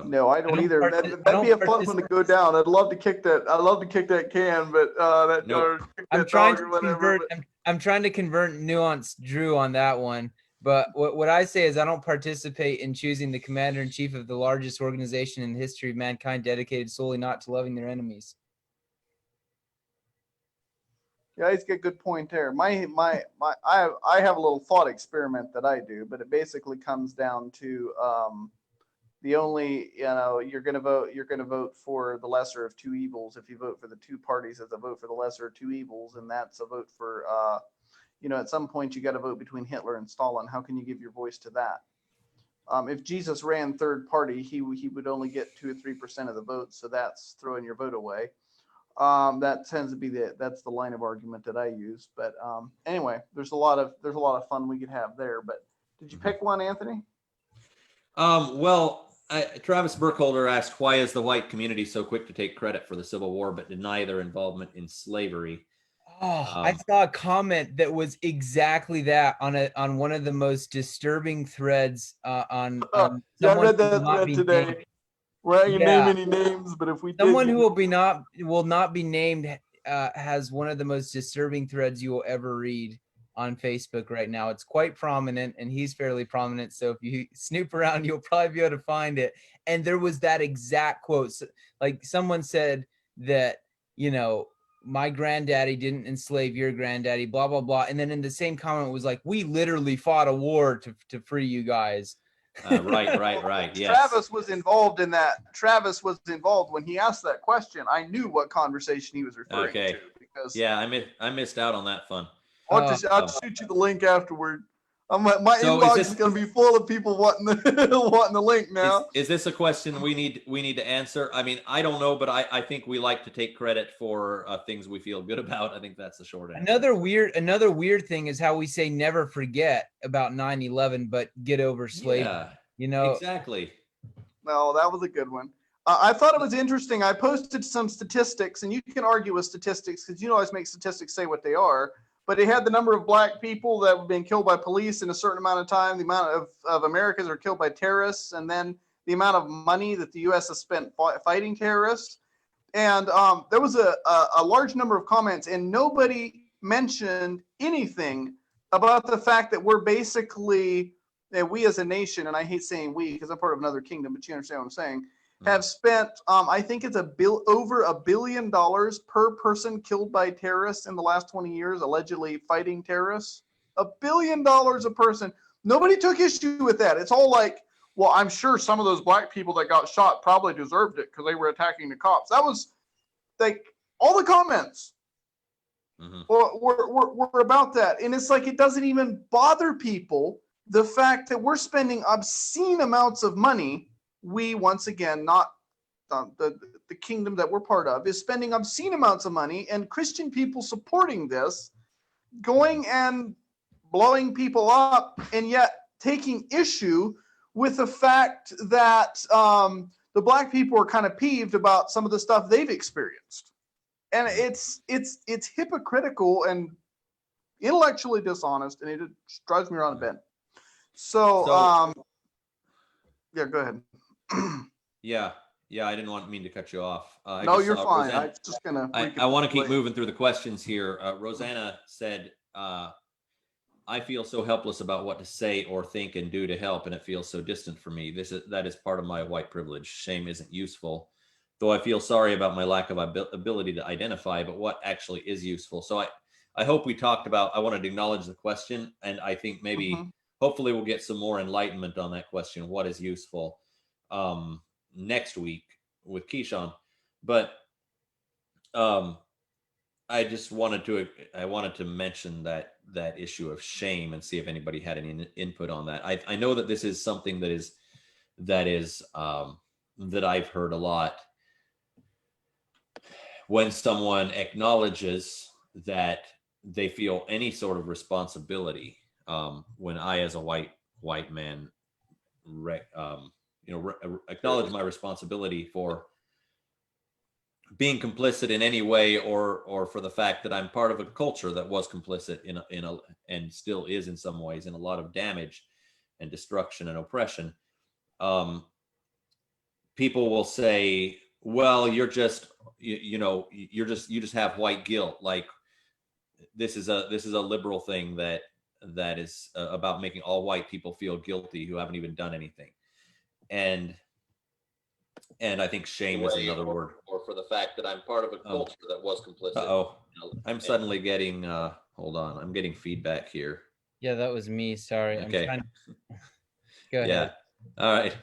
No, I don't either. That'd be a fun one to go down. I'd love to kick that. I'd love to kick that can, but
I'm trying to convert nuance Drew on that one. But what I say is I don't participate in choosing the commander-in-chief of the largest organization in the history of mankind dedicated solely not to loving their enemies.
Yeah, he's got a good point there. I have a little thought experiment that I do, but it basically comes down to the only, you're going to vote for the lesser of two evils. If you vote for the two parties, it's a vote for the lesser of two evils, and that's a vote for at some point you got to vote between Hitler and Stalin. How can you give your voice to that? If Jesus ran third party, he would only get 2 or 3% of the votes, so that's throwing your vote away. That tends to be that's the line of argument that I use. But anyway, there's a lot of fun we could have there. But did you pick one, Anthony?
Travis Burkholder asked, why is the white community so quick to take credit for the Civil War but deny their involvement in slavery?
I saw a comment that was exactly that on one of the most disturbing threads on
I read that thread today.
Named.
We're not gonna name any names, but if we
someone who will not be named has one of the most disturbing threads you will ever read on Facebook right now. It's quite prominent, and he's fairly prominent. So if you snoop around, you'll probably be able to find it. And there was that exact quote. Like someone said that, my granddaddy didn't enslave your granddaddy, blah, blah, blah. And then in the same comment was like, we literally fought a war to free you guys.
Right. Yes.
Travis was involved in that. Travis was involved when he asked that question. I knew what conversation he was referring to. Because
I missed out on that fun.
I'll just shoot you the link afterward. My inbox is going to be full of people wanting the link now.
Is this a question we need to answer? I mean, I don't know, but I think we like to take credit for things we feel good about. I think that's the short answer.
Another weird thing is how we say never forget about 9/11, but get over slavery.
Yeah, exactly.
No, that was a good one. I thought it was interesting. I posted some statistics, and you can argue with statistics because you always make statistics say what they are. But it had the number of black people that have been killed by police in a certain amount of time, the amount of Americans are killed by terrorists, and then the amount of money that the U.S. has spent fighting terrorists. And there was a large number of comments, and nobody mentioned anything about the fact that we're basically, we as a nation, and I hate saying we because I'm part of another kingdom, but you understand what I'm saying, have spent, I think it's over $1 billion per person killed by terrorists in the last 20 years, allegedly fighting terrorists. $1 billion a person. Nobody took issue with that. It's all like, well, I'm sure some of those black people that got shot probably deserved it because they were attacking the cops. That was like all the comments were about that. And it's like it doesn't even bother people the fact that we're spending obscene amounts of money, we once again, not the kingdom that we're part of, is spending obscene amounts of money, and Christian people supporting this, going and blowing people up, and yet taking issue with the fact that the black people are kind of peeved about some of the stuff they've experienced. And it's hypocritical and intellectually dishonest, and it drives me around a bend. So yeah, go ahead.
Yeah, I didn't mean to cut you off.
No, you're fine.
Rosanna,
I'm just gonna.
I want to keep moving through the questions here. Rosanna said, "I feel so helpless about what to say or think and do to help, and it feels so distant for me. That is part of my white privilege. Shame isn't useful, though I feel sorry about my lack of ability to identify. But what actually is useful?" So I hope we talked about. I wanted to acknowledge the question, and I think maybe hopefully we'll get some more enlightenment on that question. What is useful? Next week with Keeshon, but I just wanted to mention that issue of shame and see if anybody had any input on that. I know that this is something that I've heard a lot when someone acknowledges that they feel any sort of responsibility. When I, as a white man, acknowledge my responsibility for being complicit in any way, or for the fact that I'm part of a culture that was complicit and still is in some ways in a lot of damage and destruction and oppression. People will say, "Well, you're just, you just have white guilt. Like this is a liberal thing that is about making all white people feel guilty who haven't even done anything." And I think shame is another word. Or for the fact that I'm part of a culture that was complicit. I'm suddenly getting, hold on, I'm getting feedback here.
Yeah, that was me. Sorry.
Okay.
Go ahead.
Yeah. All right.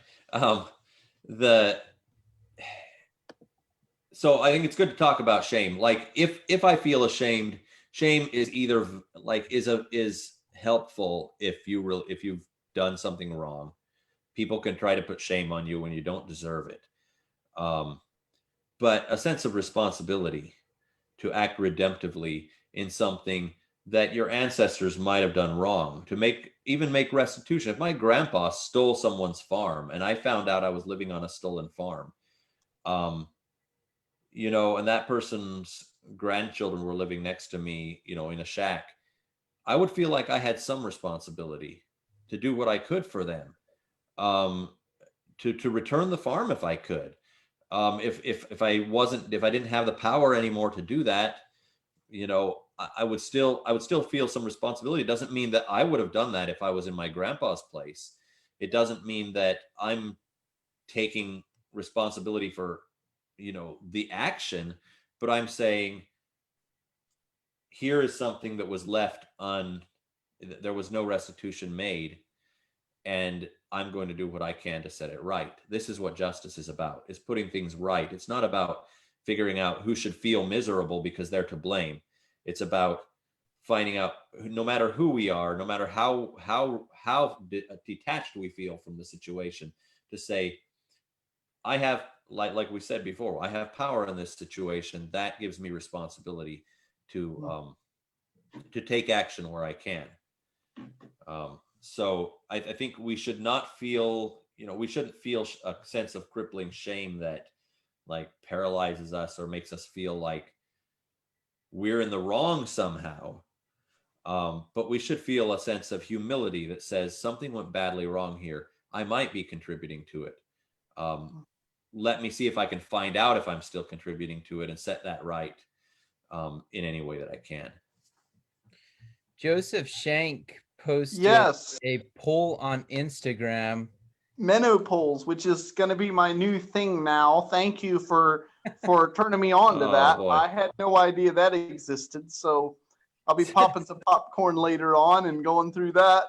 So I think it's good to talk about shame. Like if I feel ashamed, shame is either like is helpful if you've done something wrong. People can try to put shame on you when you don't deserve it. But a sense of responsibility to act redemptively in something that your ancestors might have done wrong, to make restitution. If my grandpa stole someone's farm and I found out I was living on a stolen farm, and that person's grandchildren were living next to me, in a shack, I would feel like I had some responsibility to do what I could for them. To return the farm if I could. If I didn't have the power anymore to do that, I would still feel some responsibility. It doesn't mean that I would have done that if I was in my grandpa's place. It doesn't mean that I'm taking responsibility for, the action, but I'm saying here is something that was left there was no restitution made, and I'm going to do what I can to set it right. This is what justice is about, is putting things right. It's not about figuring out who should feel miserable because they're to blame. It's about finding out, no matter who we are, no matter how detached we feel from the situation, to say, I have, like we said before, I have power in this situation. That gives me responsibility to take action where I can. So I think we should not feel, we shouldn't feel a sense of crippling shame that like paralyzes us or makes us feel like we're in the wrong somehow. But we should feel a sense of humility that says something went badly wrong here. I might be contributing to it. Let me see if I can find out if I'm still contributing to it and set that right in any way that I can.
Joseph Shank posted a poll on Instagram.
Menopause, which is going to be my new thing now. Thank you for turning me on to that.
Boy.
I had no idea that existed, so I'll be popping some popcorn later on and going through that.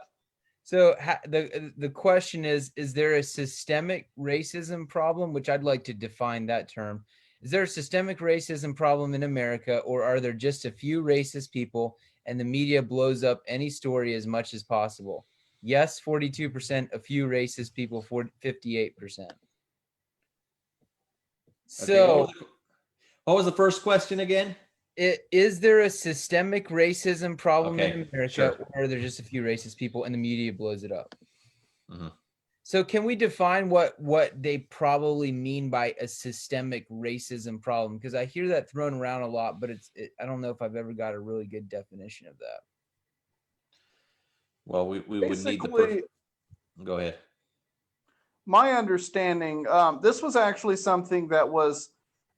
So the question is there a systemic racism problem, which I'd like to define that term. Is there a systemic racism problem in America, or are there just a few racist people and the media blows up any story as much as possible? Yes, 42%. A few racist people, 58%.
Okay,
So,
what was the first question again?
is there a systemic racism problem
Okay,
in America,
sure.
or are there just a few racist people and the media blows it up?
Mhm.
So, can we define what they probably mean by a systemic racism problem? Because I hear that thrown around a lot, but I don't know if I've ever got a really good definition of that.
Well, we would need the
Basically,
Go ahead.
my understanding, this was actually something that was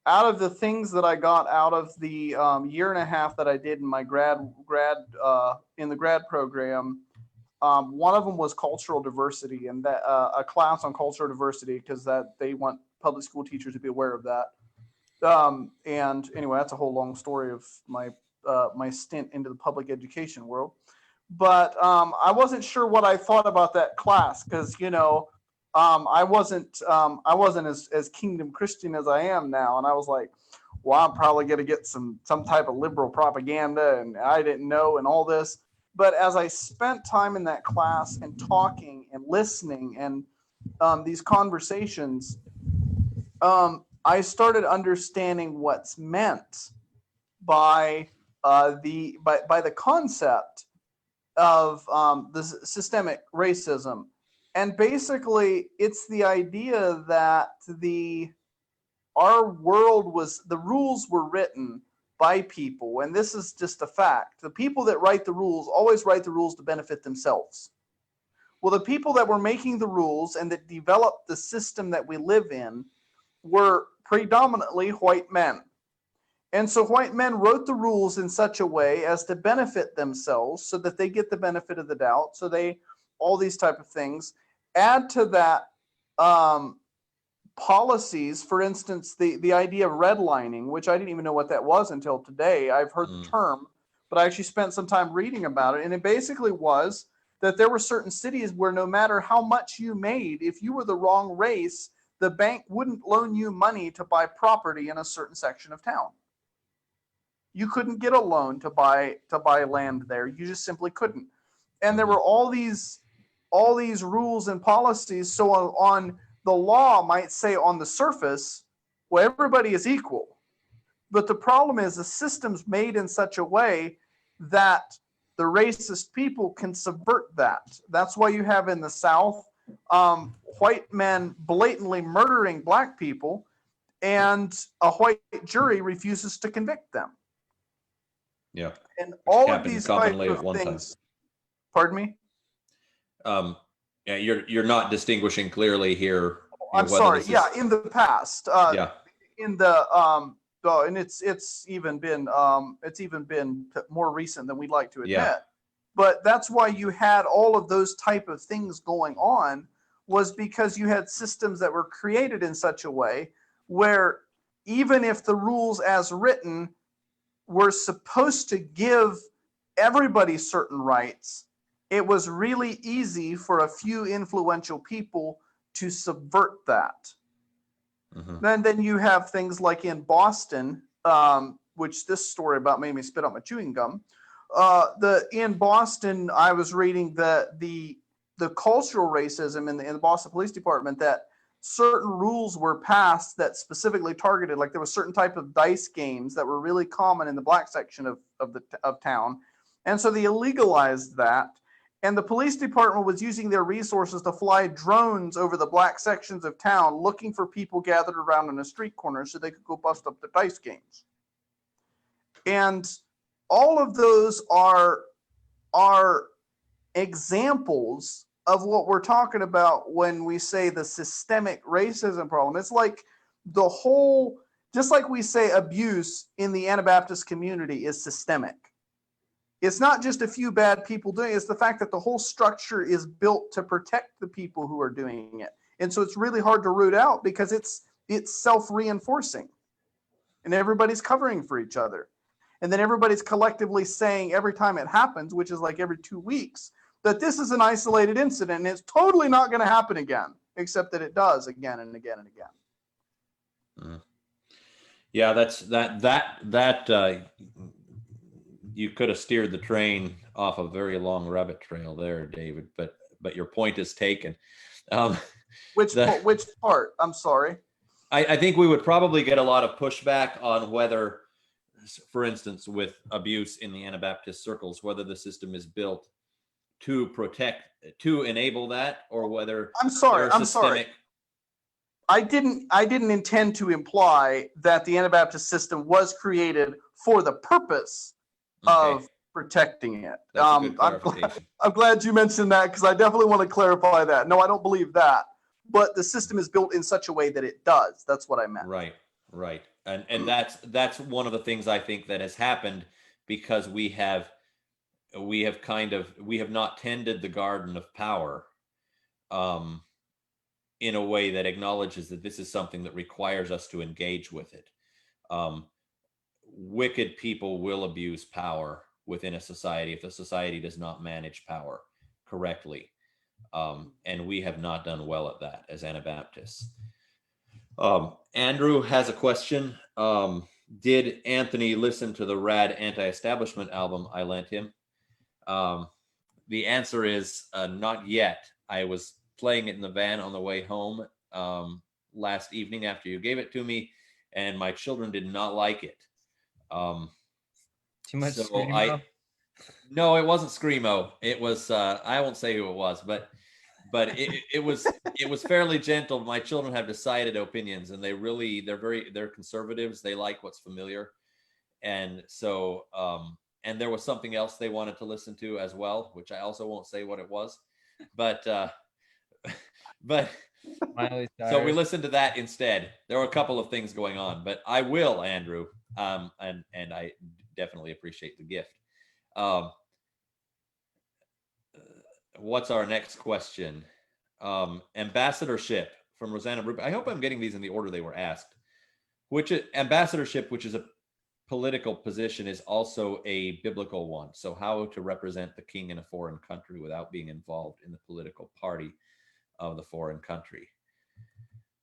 out of the things that I got out of the year and a half that I did in my in the grad program. One of them was cultural diversity, and that a class on cultural diversity, because that they want public school teachers to be aware of that. And anyway, that's a whole long story of my stint into the public education world. But I wasn't sure what I thought about that class, because I wasn't as kingdom Christian as I am now, and I was like, well, I'm probably going to get some type of liberal propaganda, and I didn't know, and all this. But as I spent time in that class and talking and listening and these conversations, I started understanding what's meant by the concept of the systemic racism. And basically, it's the idea that our world the rules were written by people, and this is just a fact. The people that write the rules always write the rules to benefit themselves. Well, the people that were making the rules and that developed the system that we live in were predominantly white men. And so white men wrote the rules in such a way as to benefit themselves so that they get the benefit of the doubt. So all these type of things. Add to that policies, for instance, the idea of redlining, which I didn't even know what that was until today. I've heard the term, but I actually spent some time reading about it. And it basically was that there were certain cities where no matter how much you made, if you were the wrong race, the bank wouldn't loan you money to buy property in a certain section of town. You couldn't get a loan to buy land there. You just simply couldn't. And there were all these rules and policies. So on the law might say on the surface, well, everybody is equal. But the problem is the system's made in such a way that the racist people can subvert that. That's why you have in the South white men blatantly murdering black people, and a white jury refuses to convict them.
Yeah.
And all of these types of
one
things.
time.
Pardon me?
Yeah, you're not distinguishing clearly here.
I'm sorry. Yeah, in the past.
Yeah.
In the and it's even been more recent than we'd like to admit.
Yeah.
But that's why you had all of those type of things going on, was because you had systems that were created in such a way where even if the rules as written were supposed to give everybody certain rights, it was really easy for a few influential people to subvert that.
Mm-hmm.
And then you have things like in Boston, which this story about made me spit out my chewing gum. In Boston, I was reading the cultural racism in the Boston Police Department, that certain rules were passed that specifically targeted, like there was certain type of dice games that were really common in the black section of town, and so they illegalized that. And the police department was using their resources to fly drones over the black sections of town, looking for people gathered around in a street corner so they could go bust up the dice games. And all of those are examples of what we're talking about when we say the systemic racism problem. It's like just like we say abuse in the Anabaptist community is systemic. It's not just a few bad people doing it. It's the fact that the whole structure is built to protect the people who are doing it. And so it's really hard to root out because it's self-reinforcing. And everybody's covering for each other. And then everybody's collectively saying every time it happens, which is like every 2 weeks, that this is an isolated incident and it's totally not going to happen again, except that it does again and again and again.
Mm-hmm. Yeah, that you could have steered the train off a very long rabbit trail there, David. But but your point is taken. Um,
Which part? I'm sorry.
I think we would probably get a lot of pushback on whether, for instance, with abuse in the Anabaptist circles, whether the system is built to enable that, or whether
I'm sorry.
there are systemic.
I didn't intend to imply that the Anabaptist system was created for the purpose of protecting it.
That's a good clarification.
I'm glad you mentioned that, because I definitely want to clarify that. No, I don't believe that. But the system is built in such a way that it does. That's what I meant.
Right. And that's one of the things I think that has happened, because we have not tended the garden of power in a way that acknowledges that this is something that requires us to engage with it. Wicked people will abuse power within a society if the society does not manage power correctly. And we have not done well at that as Anabaptists. Andrew has a question. Did Anthony listen to the Rad Anti-Establishment album I lent him? The answer is not yet. I was playing it in the van on the way home last evening after you gave it to me, and my children did not like it.
Too much
so
screamo?
No, it wasn't screamo. It was I won't say who it was, but it was fairly gentle. My children have decided opinions, and they're conservatives. They like what's familiar, and so and there was something else they wanted to listen to as well, which I also won't say what it was, but so we listened to that instead. There were a couple of things going on, but I will, Andrew, and I definitely appreciate the gift. What's our next question? Ambassadorship from Rosanna Rubin. I hope I'm getting these in the order they were asked. Ambassadorship, which is a political position, is also a biblical one. So how to represent the king in a foreign country without being involved in the political party of the foreign country.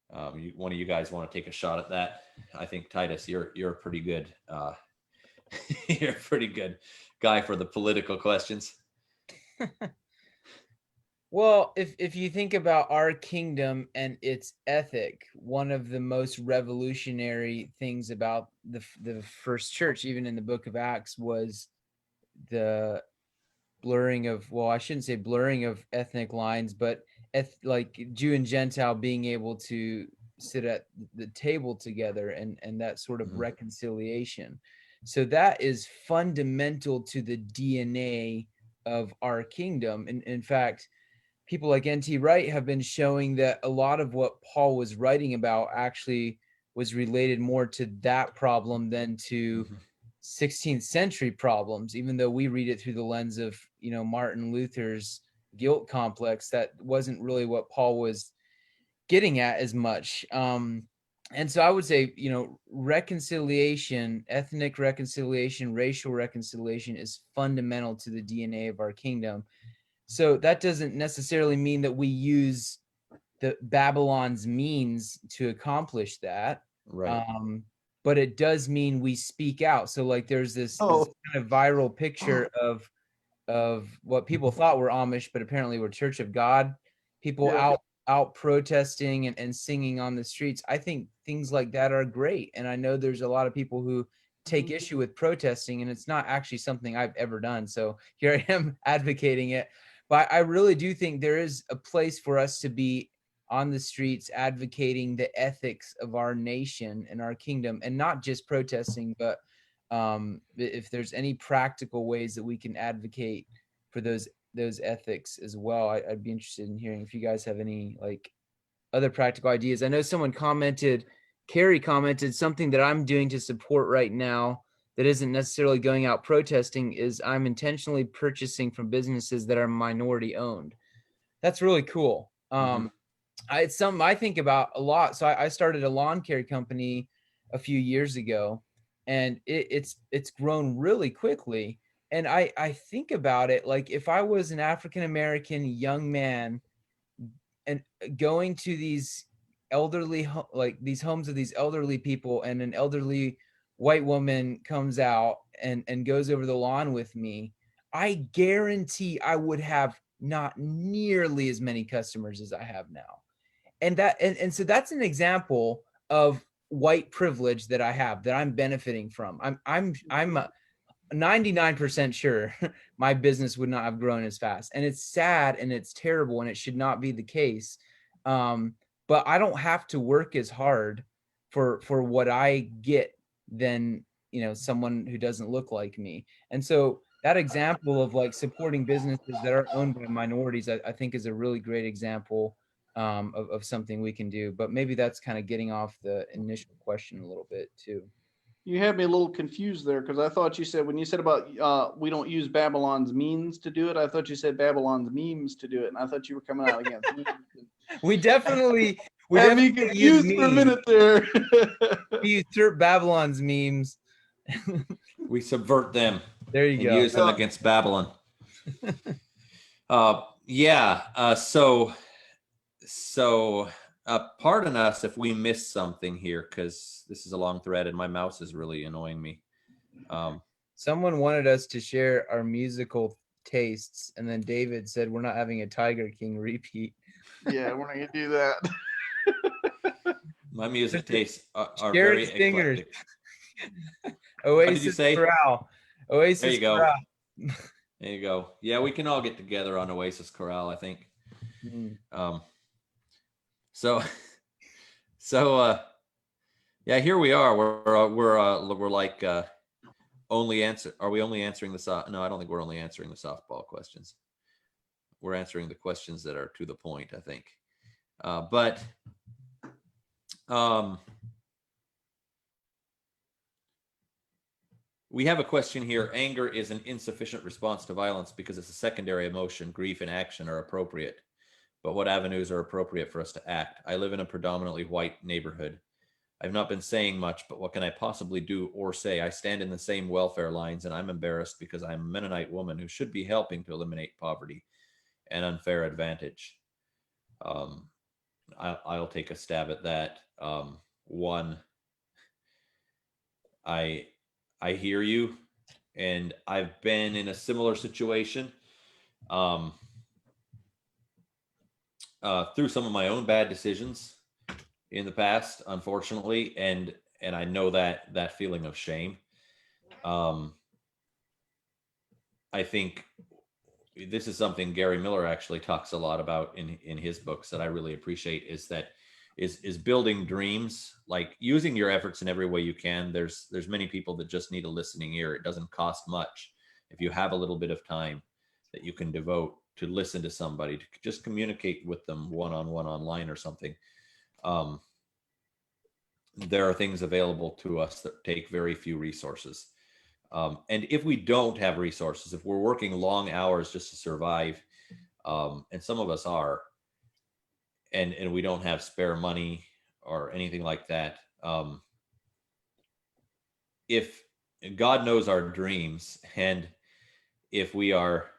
One of you guys want to take a shot at that? I think, Titus, you're a pretty good you're a pretty good guy for the political questions.
Well, if you think about our kingdom and its ethic, one of the most revolutionary things about the first church, even in the book of Acts, was the blurring of, well, I shouldn't say blurring of ethnic lines, but like Jew and Gentile being able to sit at the table together, and that sort of reconciliation. So that is fundamental to the DNA of our kingdom. And in fact, people like N.T. Wright have been showing that a lot of what Paul was writing about actually was related more to that problem than to 16th century problems, even though we read it through the lens of, Martin Luther's guilt complex. That wasn't really what Paul was getting at as much. And so I would say, reconciliation, ethnic reconciliation, racial reconciliation is fundamental to the DNA of our kingdom. So that doesn't necessarily mean that we use the Babylon's means to accomplish that.
Right.
But it does mean we speak out. So like there's this kind of viral picture of what people thought were Amish, but apparently were Church of God. People out protesting and singing on the streets. I think things like that are great. And I know there's a lot of people who take issue with protesting, and it's not actually something I've ever done. So here I am advocating it. But I really do think there is a place for us to be on the streets advocating the ethics of our nation and our kingdom, and not just protesting, but if there's any practical ways that we can advocate for those ethics as well, I'd be interested in hearing if you guys have any like other practical ideas. I know someone Carrie commented, something that I'm doing to support right now that isn't necessarily going out protesting is I'm intentionally purchasing from businesses that are minority owned. That's really cool. It's something I think about a lot. So I started a lawn care company a few years ago, and it's grown really quickly. And I think about it like if I was an African-American young man and going to these elderly, like these homes of these elderly people, and an elderly white woman comes out and goes over the lawn with me, I guarantee I would have not nearly as many customers as I have now. And so that's an example of white privilege that I have, that I'm benefiting from. I'm 99% sure my business would not have grown as fast. And it's sad and it's terrible and it should not be the case. But I don't have to work as hard for what I get than, someone who doesn't look like me. And so that example of like supporting businesses that are owned by minorities, I think is a really great example of something we can do. But maybe that's kind of getting off the initial question a little bit too.
You had me a little confused there, because I thought you said, when you said about we don't use Babylon's means to do it, I thought you said Babylon's memes to do it, and I thought you were coming out against memes.
We definitely
Had me
use
confused for a
memes.
minute there.
We usurp Babylon's memes.
We subvert them
There you
and
go.
use them against Babylon. So pardon us if we missed something here, because this is a long thread and my mouse is really annoying me.
Someone wanted us to share our musical tastes, and then David said we're not having a Tiger King repeat.
Yeah, we're not gonna do that.
My music tastes are
Jared
very
Stingers.
eclectic.
Oasis
did you say?
Corral. Oasis
There you go.
Corral.
There you go. Yeah, we can all get together on Oasis Corral, I think. So yeah, here we are. We're like only answer. Are we only answering the No, I don't think we're only answering the softball questions. We're answering the questions that are to the point, I think. But we have a question here. Anger is an insufficient response to violence because it's a secondary emotion. Grief and action are appropriate. But what avenues are appropriate for us to act? I live in a predominantly white neighborhood. I've not been saying much, but what can I possibly do or say? I stand in the same welfare lines, and I'm embarrassed because I'm a Mennonite woman who should be helping to eliminate poverty and unfair advantage. I'll take a stab at that. One, I hear you, and I've been in a similar situation through some of my own bad decisions in the past, unfortunately, and I know that feeling of shame. I think this is something Gary Miller actually talks a lot about in his books that I really appreciate, is building dreams, like using your efforts in every way you can. There's many people that just need a listening ear. It doesn't cost much if you have a little bit of time that you can devote to listen to somebody, to just communicate with them one-on-one online or something. There are things available to us that take very few resources. And if we don't have resources, if we're working long hours just to survive, and some of us are, and we don't have spare money or anything like that, if God knows our dreams, and if we are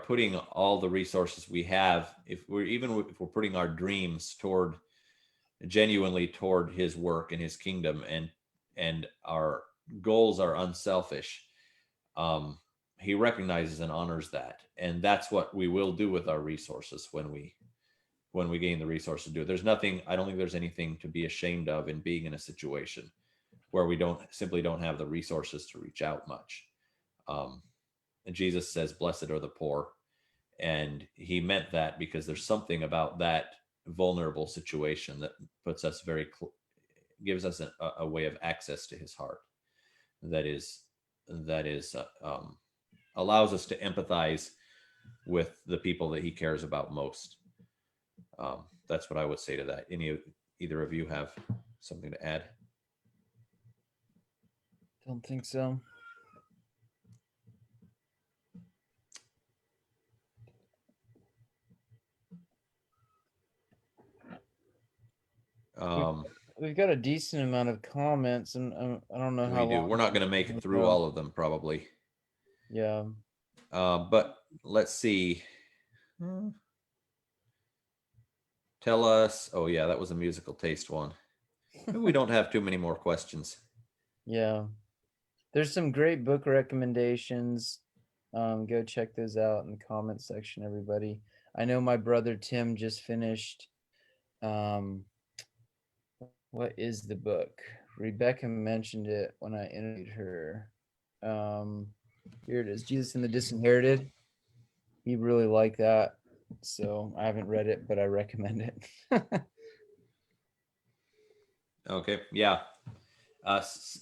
putting all the resources we have, if we're putting our dreams genuinely toward his work and his kingdom, and our goals are unselfish, he recognizes and honors that. And that's what we will do with our resources when we gain the resources to do it. I don't think there's anything to be ashamed of in being in a situation where we simply don't have the resources to reach out much. And Jesus says, blessed are the poor. And he meant that because there's something about that vulnerable situation that puts us gives us a way of access to his heart that allows us to empathize with the people that he cares about most. That's what I would say to that. Either of you have something to add?
Don't think so. We've got a decent amount of comments, and I don't know how long.
We're not going to make it through all of them, probably.
Yeah.
But let's see. Tell us. Oh yeah, that was a musical taste one. We don't have too many more questions.
Yeah. There's some great book recommendations. Go check those out in the comment section, everybody. I know my brother Tim just finished. What is the book? Rebecca mentioned it when I interviewed her. Here it is, Jesus and the Disinherited. He really liked that, so I haven't read it, but I recommend it.
Okay, yeah.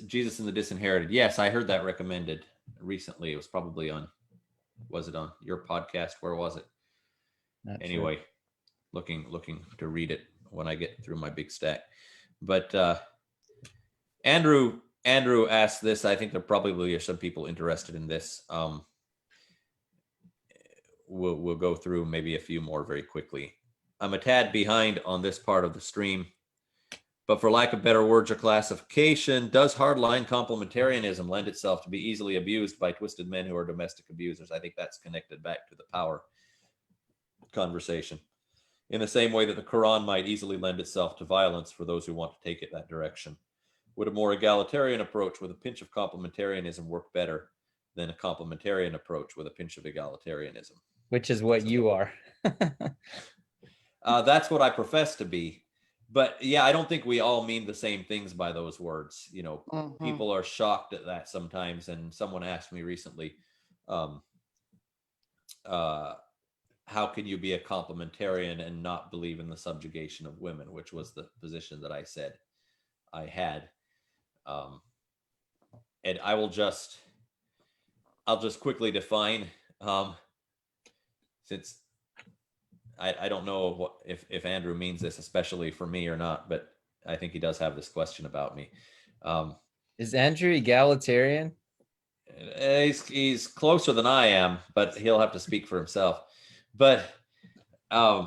Jesus and the Disinherited. Yes, I heard that recommended recently. It was probably on, was it on your podcast? Where was it?
Not
Anyway,
sure.
looking to read it when I get through my big stack. But Andrew asked this. I think there probably are some people interested in this. We'll go through maybe a few more very quickly. I'm a tad behind on this part of the stream, but for lack of better words or classification, does hardline complementarianism lend itself to be easily abused by twisted men who are domestic abusers? I think that's connected back to the power conversation. In the same way that the Quran might easily lend itself to violence for those who want to take it that direction. Would a more egalitarian approach with a pinch of complementarianism work better than a complementarian approach with a pinch of egalitarianism?
Which is what you are.
That's what I profess to be. But yeah, I don't think we all mean the same things by those words. You know, people are shocked at that sometimes. And someone asked me recently, how can you be a complementarian and not believe in the subjugation of women, which was the position that I said I had. And I'll just quickly define, since I don't know if Andrew means this especially for me or not, but I think he does have this question about me.
Is Andrew egalitarian?
He's closer than I am, but he'll have to speak for himself. But I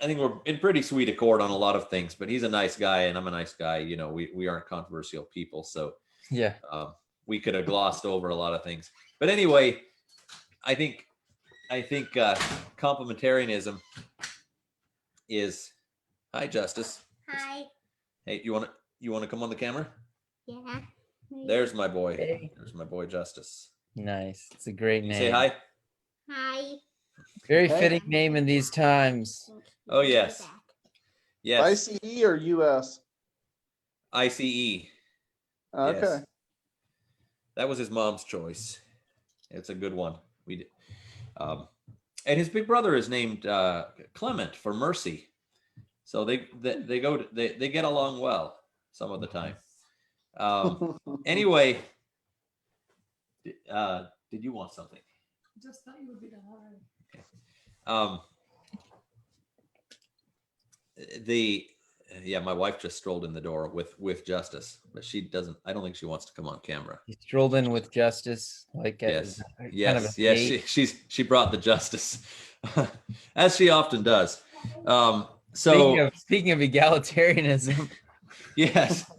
think we're in pretty sweet accord on a lot of things. But he's a nice guy, and I'm a nice guy. You know, we aren't controversial people, so
yeah,
we could have glossed over a lot of things. But anyway, I think complementarianism is. Hi, Justice.
Hi.
Hey, you want to come on the camera?
Yeah.
There's my boy.
Hey.
There's my boy, Justice.
Nice. It's a great
You
name.
say hi.
Hi.
Very
Okay.
fitting name in these times.
Oh, yes. Yes.
ICE or US?
ICE.
Okay.
Yes. That was his mom's choice. It's a good one. And his big brother is named Clement for mercy. So they get along well some of the time. Anyway, did you want something?
Just thought you would be done already.
My wife just strolled in the door with Justice, but she doesn't. I don't think she wants to come on camera.
He strolled in with Justice, like
Yes,
kind of a
yes.
date.
She brought the Justice, as she often does.
Speaking of egalitarianism,
yes.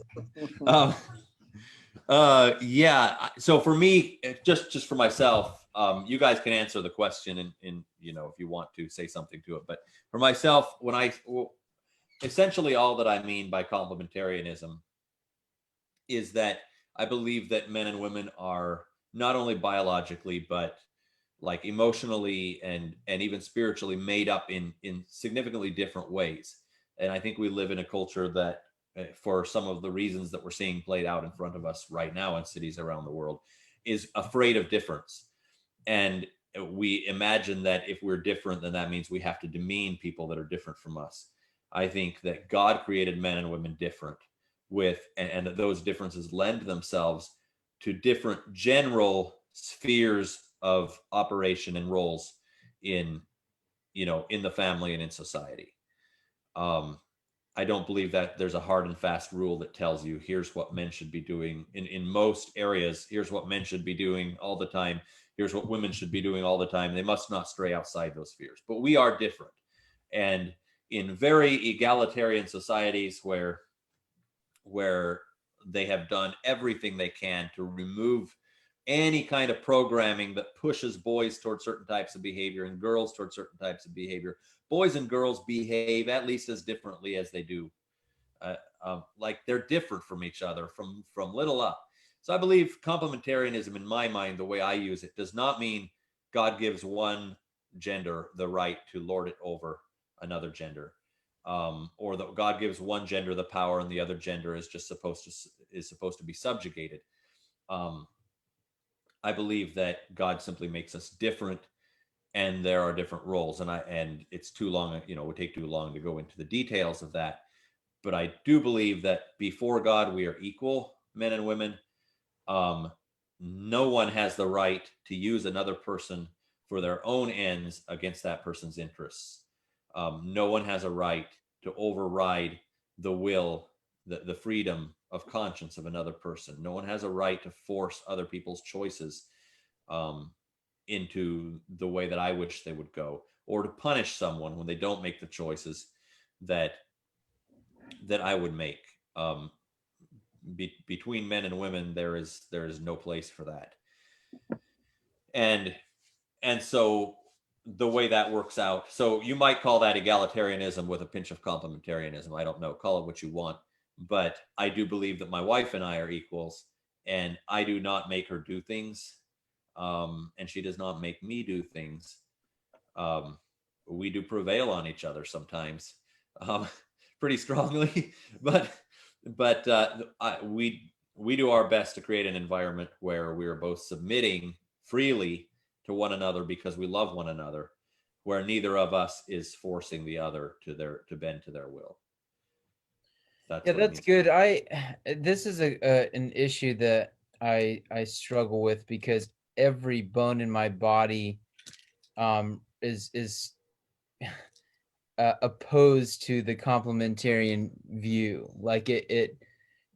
So for me, just for myself, you guys can answer the question in if you want to say something to it. But for myself, essentially all that I mean by complementarianism is that I believe that men and women are not only biologically, but like emotionally and even spiritually made up in significantly different ways. And I think we live in a culture that, for some of the reasons that we're seeing played out in front of us right now in cities around the world, is afraid of difference. And we imagine that if we're different, then that means we have to demean people that are different from us. I think that God created men and women different and that those differences lend themselves to different general spheres of operation and roles in the family and in society. I don't believe that there's a hard and fast rule that tells you here's what men should be doing in most areas. Here's what men should be doing all the time. Here's what women should be doing all the time. They must not stray outside those spheres. But we are different. And in very egalitarian societies where they have done everything they can to remove any kind of programming that pushes boys towards certain types of behavior and girls towards certain types of behavior, boys and girls behave at least as differently as they do. Like they're different from each other from little up. So I believe complementarianism, in my mind, the way I use it, does not mean God gives one gender the right to lord it over another gender, or that God gives one gender the power and the other gender is just supposed to be subjugated. I believe that God simply makes us different, and there are different roles, and it's too long, it would take too long to go into the details of that. But I do believe that before God we are equal, men and women. No one has the right to use another person for their own ends against that person's interests. No one has a right to override the will, the freedom of conscience of another person. No one has a right to force other people's choices into the way that I wish they would go, or to punish someone when they don't make the choices that I would make. Between men and women, there is no place for that. And so the way that works out, so you might call that egalitarianism with a pinch of complementarianism. I don't know, call it what you want, but I do believe that my wife and I are equals, and I do not make her do things, and she does not make me do things. We do prevail on each other sometimes, pretty strongly, but we do our best to create an environment where we are both submitting freely to one another because we love one another, where neither of us is forcing the other to bend to their will.
That's good. This is an issue that I struggle with, because every bone in my body is opposed to the complementarian view. Like it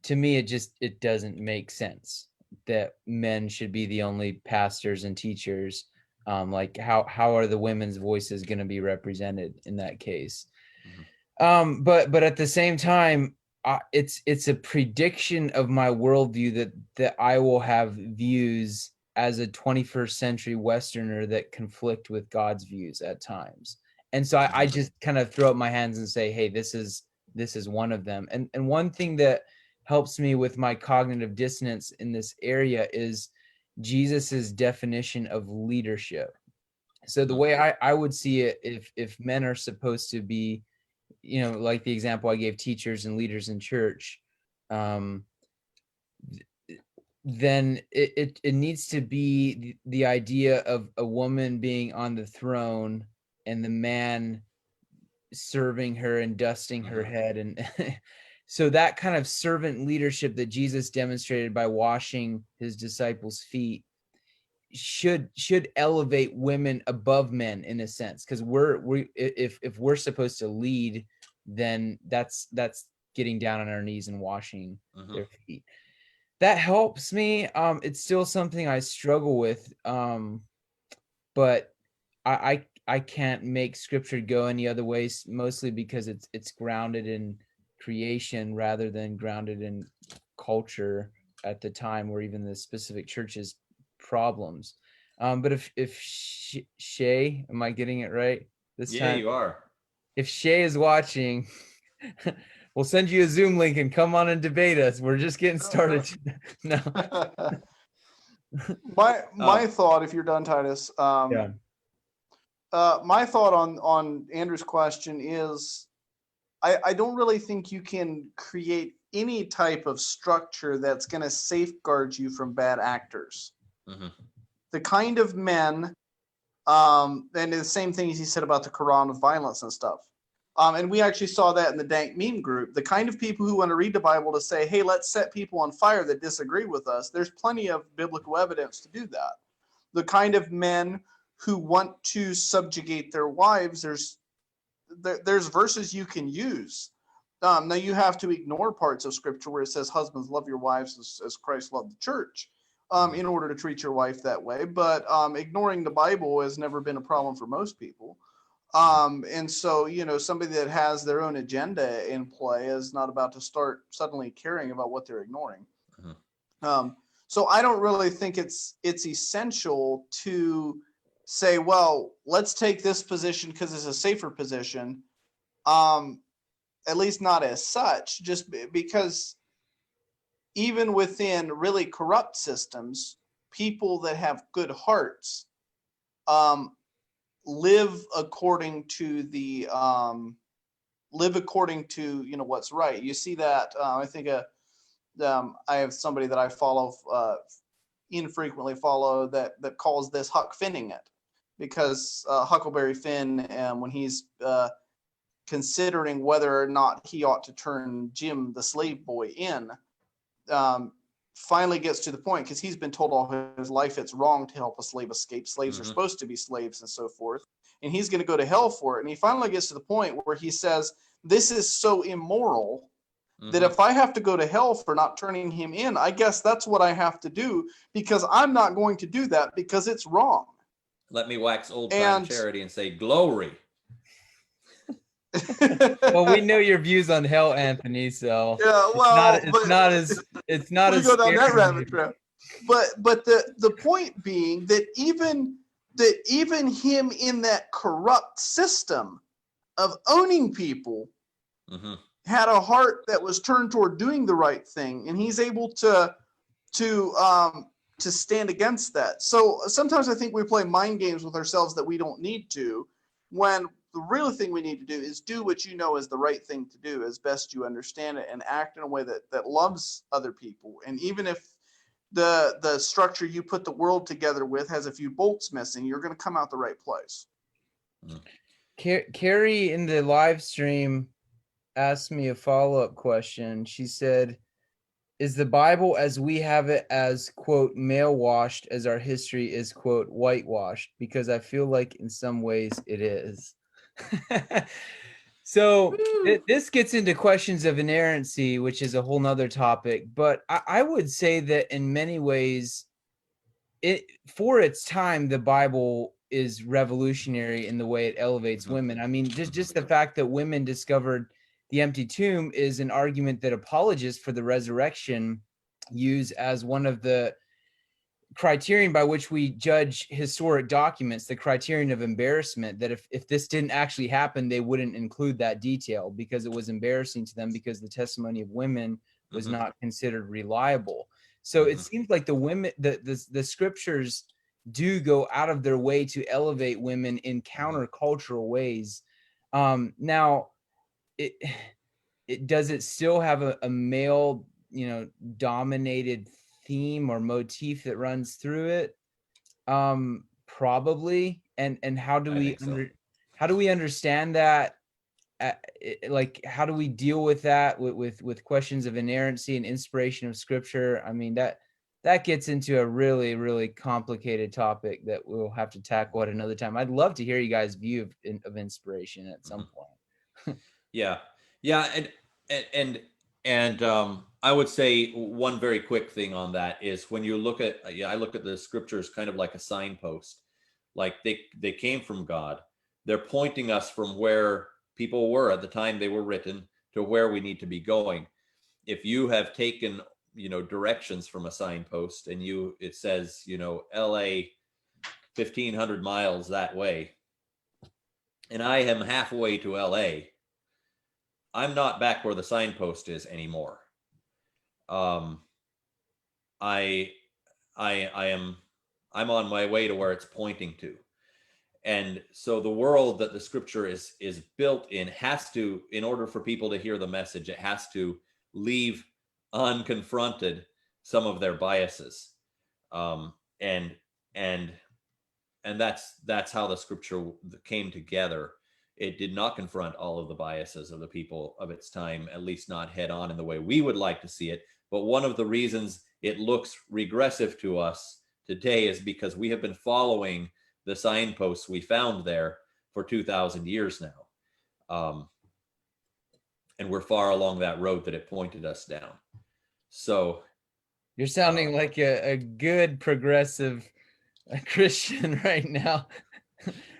to me, it doesn't make sense that men should be the only pastors and teachers. Like how are the women's voices going to be represented in that case? But at the same time, it's a prediction of my worldview that I will have views as a 21st century Westerner that conflict with God's views at times. And so I just kind of throw up my hands and say, hey, this is one of them. And one thing that helps me with my cognitive dissonance in this area is Jesus's definition of leadership. So the way I would see it, if men are supposed to be, like the example I gave, teachers and leaders in church, then it needs to be the idea of a woman being on the throne and the man serving her and dusting her head. And so that kind of servant leadership that Jesus demonstrated by washing his disciples' feet should elevate women above men in a sense, because if we're supposed to lead, then that's getting down on our knees and washing their feet. That helps me. It's still something I struggle with, but I can't make scripture go any other ways, mostly because it's grounded in creation rather than grounded in culture at the time, or even the specific church's problems. But if Shay, am I getting it right this time?
Yeah, you are.
If Shay is watching, we'll send you a Zoom link and come on and debate us. We're just getting started. No.
My thought, if you're done, Titus.
Yeah.
My thought on Andrew's question is, I don't really think you can create any type of structure that's going to safeguard you from bad actors. The kind of men, and the same thing as he said about the Quran with violence and stuff. And we actually saw that in the Dank Meme group. The kind of people who want to read the Bible to say, hey, let's set people on fire that disagree with us. There's plenty of biblical evidence to do that. The kind of men who want to subjugate their wives, there's verses you can use. Now you have to ignore parts of scripture where it says husbands love your wives as Christ loved the church, in order to treat your wife that way. But ignoring the Bible has never been a problem for most people. And so, somebody that has their own agenda in play is not about to start suddenly caring about what they're ignoring. So I don't really think it's essential to say, well, let's take this position because it's a safer position. At least not as such, just because even within really corrupt systems, people that have good hearts live according to what's right. You see that I think I have somebody that I follow infrequently follow that calls this Huck Finning it, because Huckleberry Finn, when he's considering whether or not he ought to turn Jim the slave boy in, finally gets to the point, because he's been told all his life it's wrong to help a slave escape. Slaves are supposed to be slaves and so forth. And he's going to go to hell for it. And he finally gets to the point where he says, this is so immoral that if I have to go to hell for not turning him in, I guess that's what I have to do, because I'm not going to do that because it's wrong.
Let me wax old time charity and say glory.
Well, we know your views on hell, Anthony. So
yeah, well,
it's not as
go down that
scary.
rabbit trail. But the point being that even him in that corrupt system of owning people had a heart that was turned toward doing the right thing, and he's able to stand against that. So sometimes I think we play mind games with ourselves that we don't need to, when the real thing we need to do is do what you know is the right thing to do as best you understand it, and act in a way that loves other people. And even if the structure you put the world together with has a few bolts missing, you're going to come out the right place.
Carrie in the live stream asked me a follow-up question. She said, is the Bible as we have it as, quote, male washed as our history is, quote, whitewashed? Because I feel like in some ways it is. So this gets into questions of inerrancy, which is a whole nother topic. But I would say that in many ways, for its time, the Bible is revolutionary in the way it elevates women. I mean, just the fact that women discovered the empty tomb is an argument that apologists for the resurrection use as one of the criterion by which we judge historic documents, the criterion of embarrassment, that if this didn't actually happen, they wouldn't include that detail because it was embarrassing to them, because the testimony of women was not considered reliable. So it seems like the scriptures do go out of their way to elevate women in countercultural ways. Now, it does it still have a male, dominated theme or motif that runs through it? Probably. And how do we understand that? Like, how do we deal with that with questions of inerrancy and inspiration of scripture? I mean, that gets into a really, really complicated topic that we'll have to tackle at another time. I'd love to hear you guys' view of inspiration at some point.
Yeah. And I would say one very quick thing on that is, when you look at, I look at the scriptures kind of like a signpost. Like they came from God. They're pointing us from where people were at the time they were written to where we need to be going. If you have taken, directions from a signpost, and it says, LA 1,500 miles that way, and I am halfway to LA, I'm not back where the signpost is anymore. I'm on my way to where it's pointing to. And so the world that the scripture is built in has to, in order for people to hear the message, it has to leave unconfronted some of their biases. And that's how the scripture came together. It did not confront all of the biases of the people of its time, at least not head on in the way we would like to see it. But one of the reasons it looks regressive to us today is because we have been following the signposts we found there for 2,000 years now. And we're far along that road that it pointed us down. So
you're sounding like a good progressive Christian right now.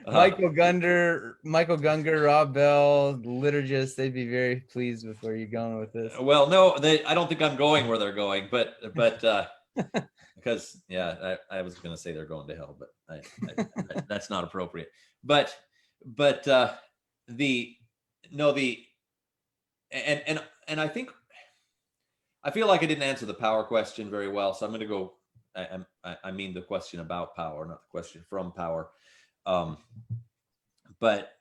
Michael Gunger, Rob Bell, liturgists, they'd be very pleased with where you're going with this.
Well, no, I don't think I'm going where they're going, but because I was going to say they're going to hell, but that's not appropriate. But I think I feel like I didn't answer the power question very well, so I'm going to go. I mean the question about power, not the question from power. But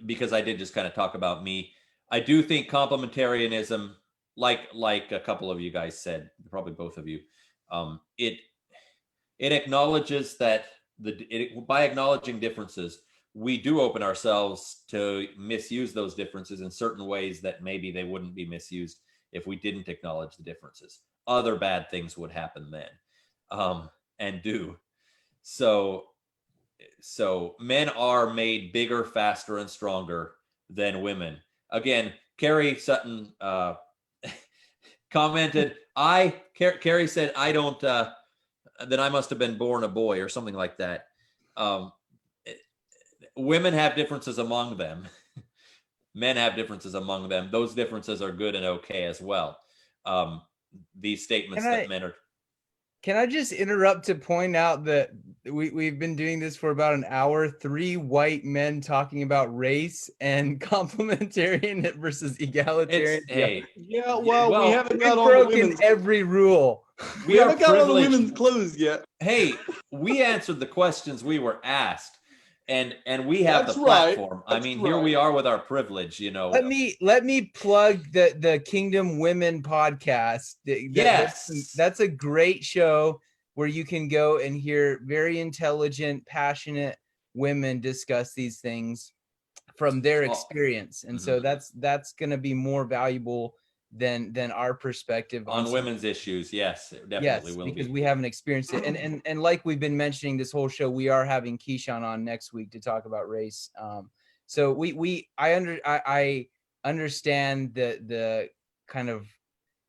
because I did just kind of talk about me, I do think complementarianism, like a couple of you guys said, probably both of you, it acknowledges that by acknowledging differences, we do open ourselves to misuse those differences in certain ways that maybe they wouldn't be misused if we didn't acknowledge the differences. Other bad things would happen then, and do. So men are made bigger, faster, and stronger than women. Again, Carrie Sutton commented, Carrie said, I don't, that I must have been born a boy or something like that. Women have differences among them. Men have differences among them. Those differences are good and okay as well. These statements that men are.
Can I just interrupt to point out that we've been doing this for about an hour, 3 white men talking about race and complementarian versus egalitarian.
Hey,
Yeah, well, we haven't
We've
got all the
broken
women's.
every rule.
We
are
haven't got all the
privileged.
women's clothes yet.
Hey, we answered the questions we were asked, and we have
That's
the
right.
platform.
That's
I mean, here we are with our privilege, you know.
Let me plug the Kingdom Women podcast.
Yes.
That's a great show where you can go and hear very intelligent, passionate women discuss these things from their experience. And so that's going to be more valuable than our perspective
on women's issues. Yes, it definitely will
because
be.
we haven't experienced it. And like we've been mentioning this whole show, we are having Keeshon on next week to talk about race. So I understand the kind of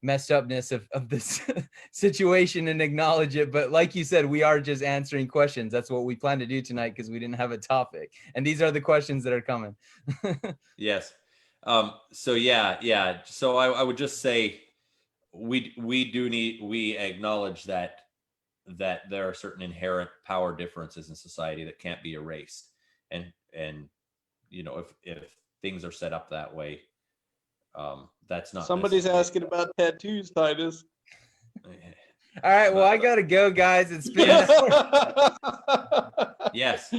messed upness of this situation and acknowledge it. But like you said, we are just answering questions. That's what we plan to do tonight because we didn't have a topic. And these are the questions that are coming.
Yes. So yeah. So I would just say we acknowledge that there are certain inherent power differences in society that can't be erased. And you know, if things are set up that way, that's not.
Somebody's asking about tattoos, Titus.
All right, well, I gotta go, guys. It's been
yes.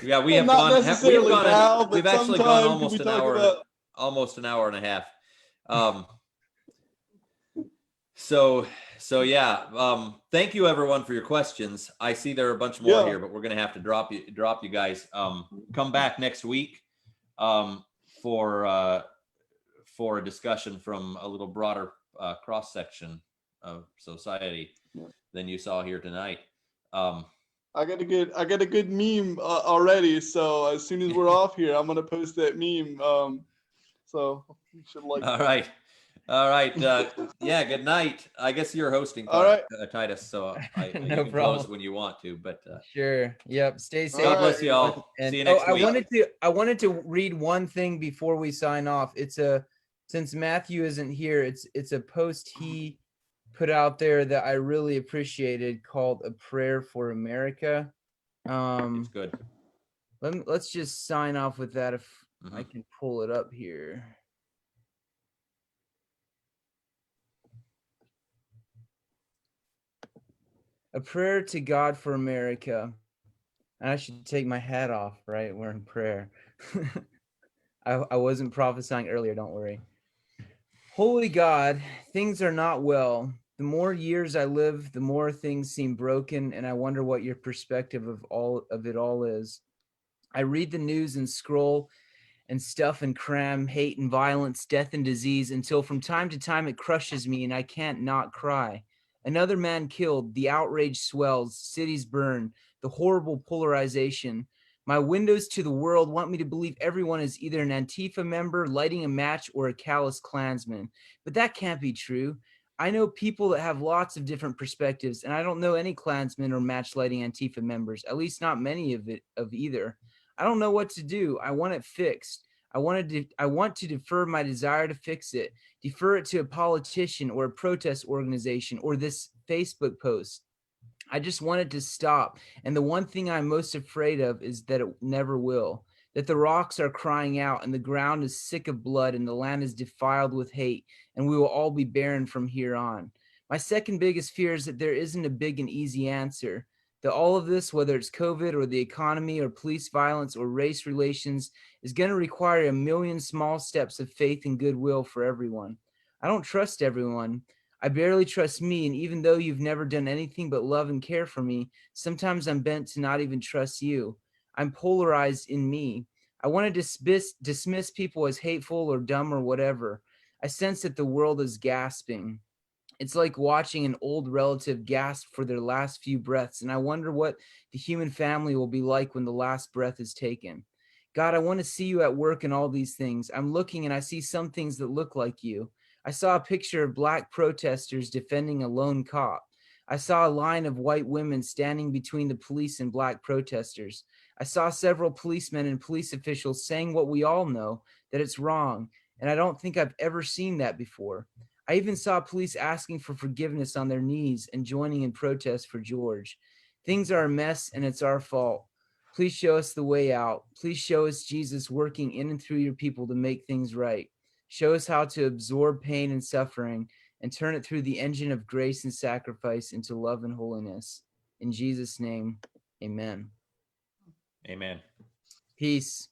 Yeah, we have
not
gone.
Necessarily
we've actually gone almost an hour. Almost an hour and a half. So yeah. Thank you everyone for your questions. I see there are a bunch more here, but we're gonna have to drop you guys. Come back next week for a discussion from a little broader cross section of society than you saw here tonight.
I got a good meme already. So as soon as we're off here, I'm gonna post that meme. So you should like.
All right. Yeah. Good night. I guess you're hosting, Titus. So you can close when you want to. But
sure. Yep. Stay safe.
God bless you all.
And,
see you next week.
I wanted to read one thing before we sign off. Since Matthew isn't here, it's a post he put out there that I really appreciated called "A Prayer for America."
It's good.
Let's just sign off with that if I can pull it up here. A prayer to God for America. And I should take my hat off, right? We're in prayer. I wasn't prophesying earlier, don't worry. Holy God, things are not well. The more years I live, the more things seem broken, and I wonder what your perspective of it all is. I read the news and scroll and stuff and cram, hate and violence, death and disease, until from time to time it crushes me and I can't not cry. Another man killed, the outrage swells, cities burn, the horrible polarization. My windows to the world want me to believe everyone is either an Antifa member, lighting a match, or a callous Klansman. But that can't be true. I know people that have lots of different perspectives, and I don't know any Klansmen or match-lighting Antifa members, at least not many of either. I don't know what to do. I want it fixed. I want to defer my desire to fix it, defer it to a politician or a protest organization or this Facebook post. I just want it to stop. And the one thing I'm most afraid of is that it never will. that the rocks are crying out, and the ground is sick of blood, and the land is defiled with hate, and we will all be barren from here on. My second biggest fear is that there isn't a big and easy answer, that all of this, whether it's COVID or the economy or police violence or race relations, is going to require a million small steps of faith and goodwill for everyone. I don't trust everyone. I barely trust me, and even though you've never done anything but love and care for me, sometimes I'm bent to not even trust you. I'm polarized in me. I want to dismiss people as hateful or dumb or whatever. I sense that the world is gasping. It's like watching an old relative gasp for their last few breaths, and I wonder what the human family will be like when the last breath is taken. God, I want to see you at work in all these things. I'm looking and I see some things that look like you. I saw a picture of black protesters defending a lone cop. I saw a line of white women standing between the police and black protesters. I saw several policemen and police officials saying what we all know, that it's wrong, and I don't think I've ever seen that before. I even saw police asking for forgiveness on their knees and joining in protest for George. Things are a mess and it's our fault. Please show us the way out. Please show us Jesus working in and through your people to make things right. Show us how to absorb pain and suffering and turn it through the engine of grace and sacrifice into love and holiness. In Jesus' name, amen.
Amen.
Peace.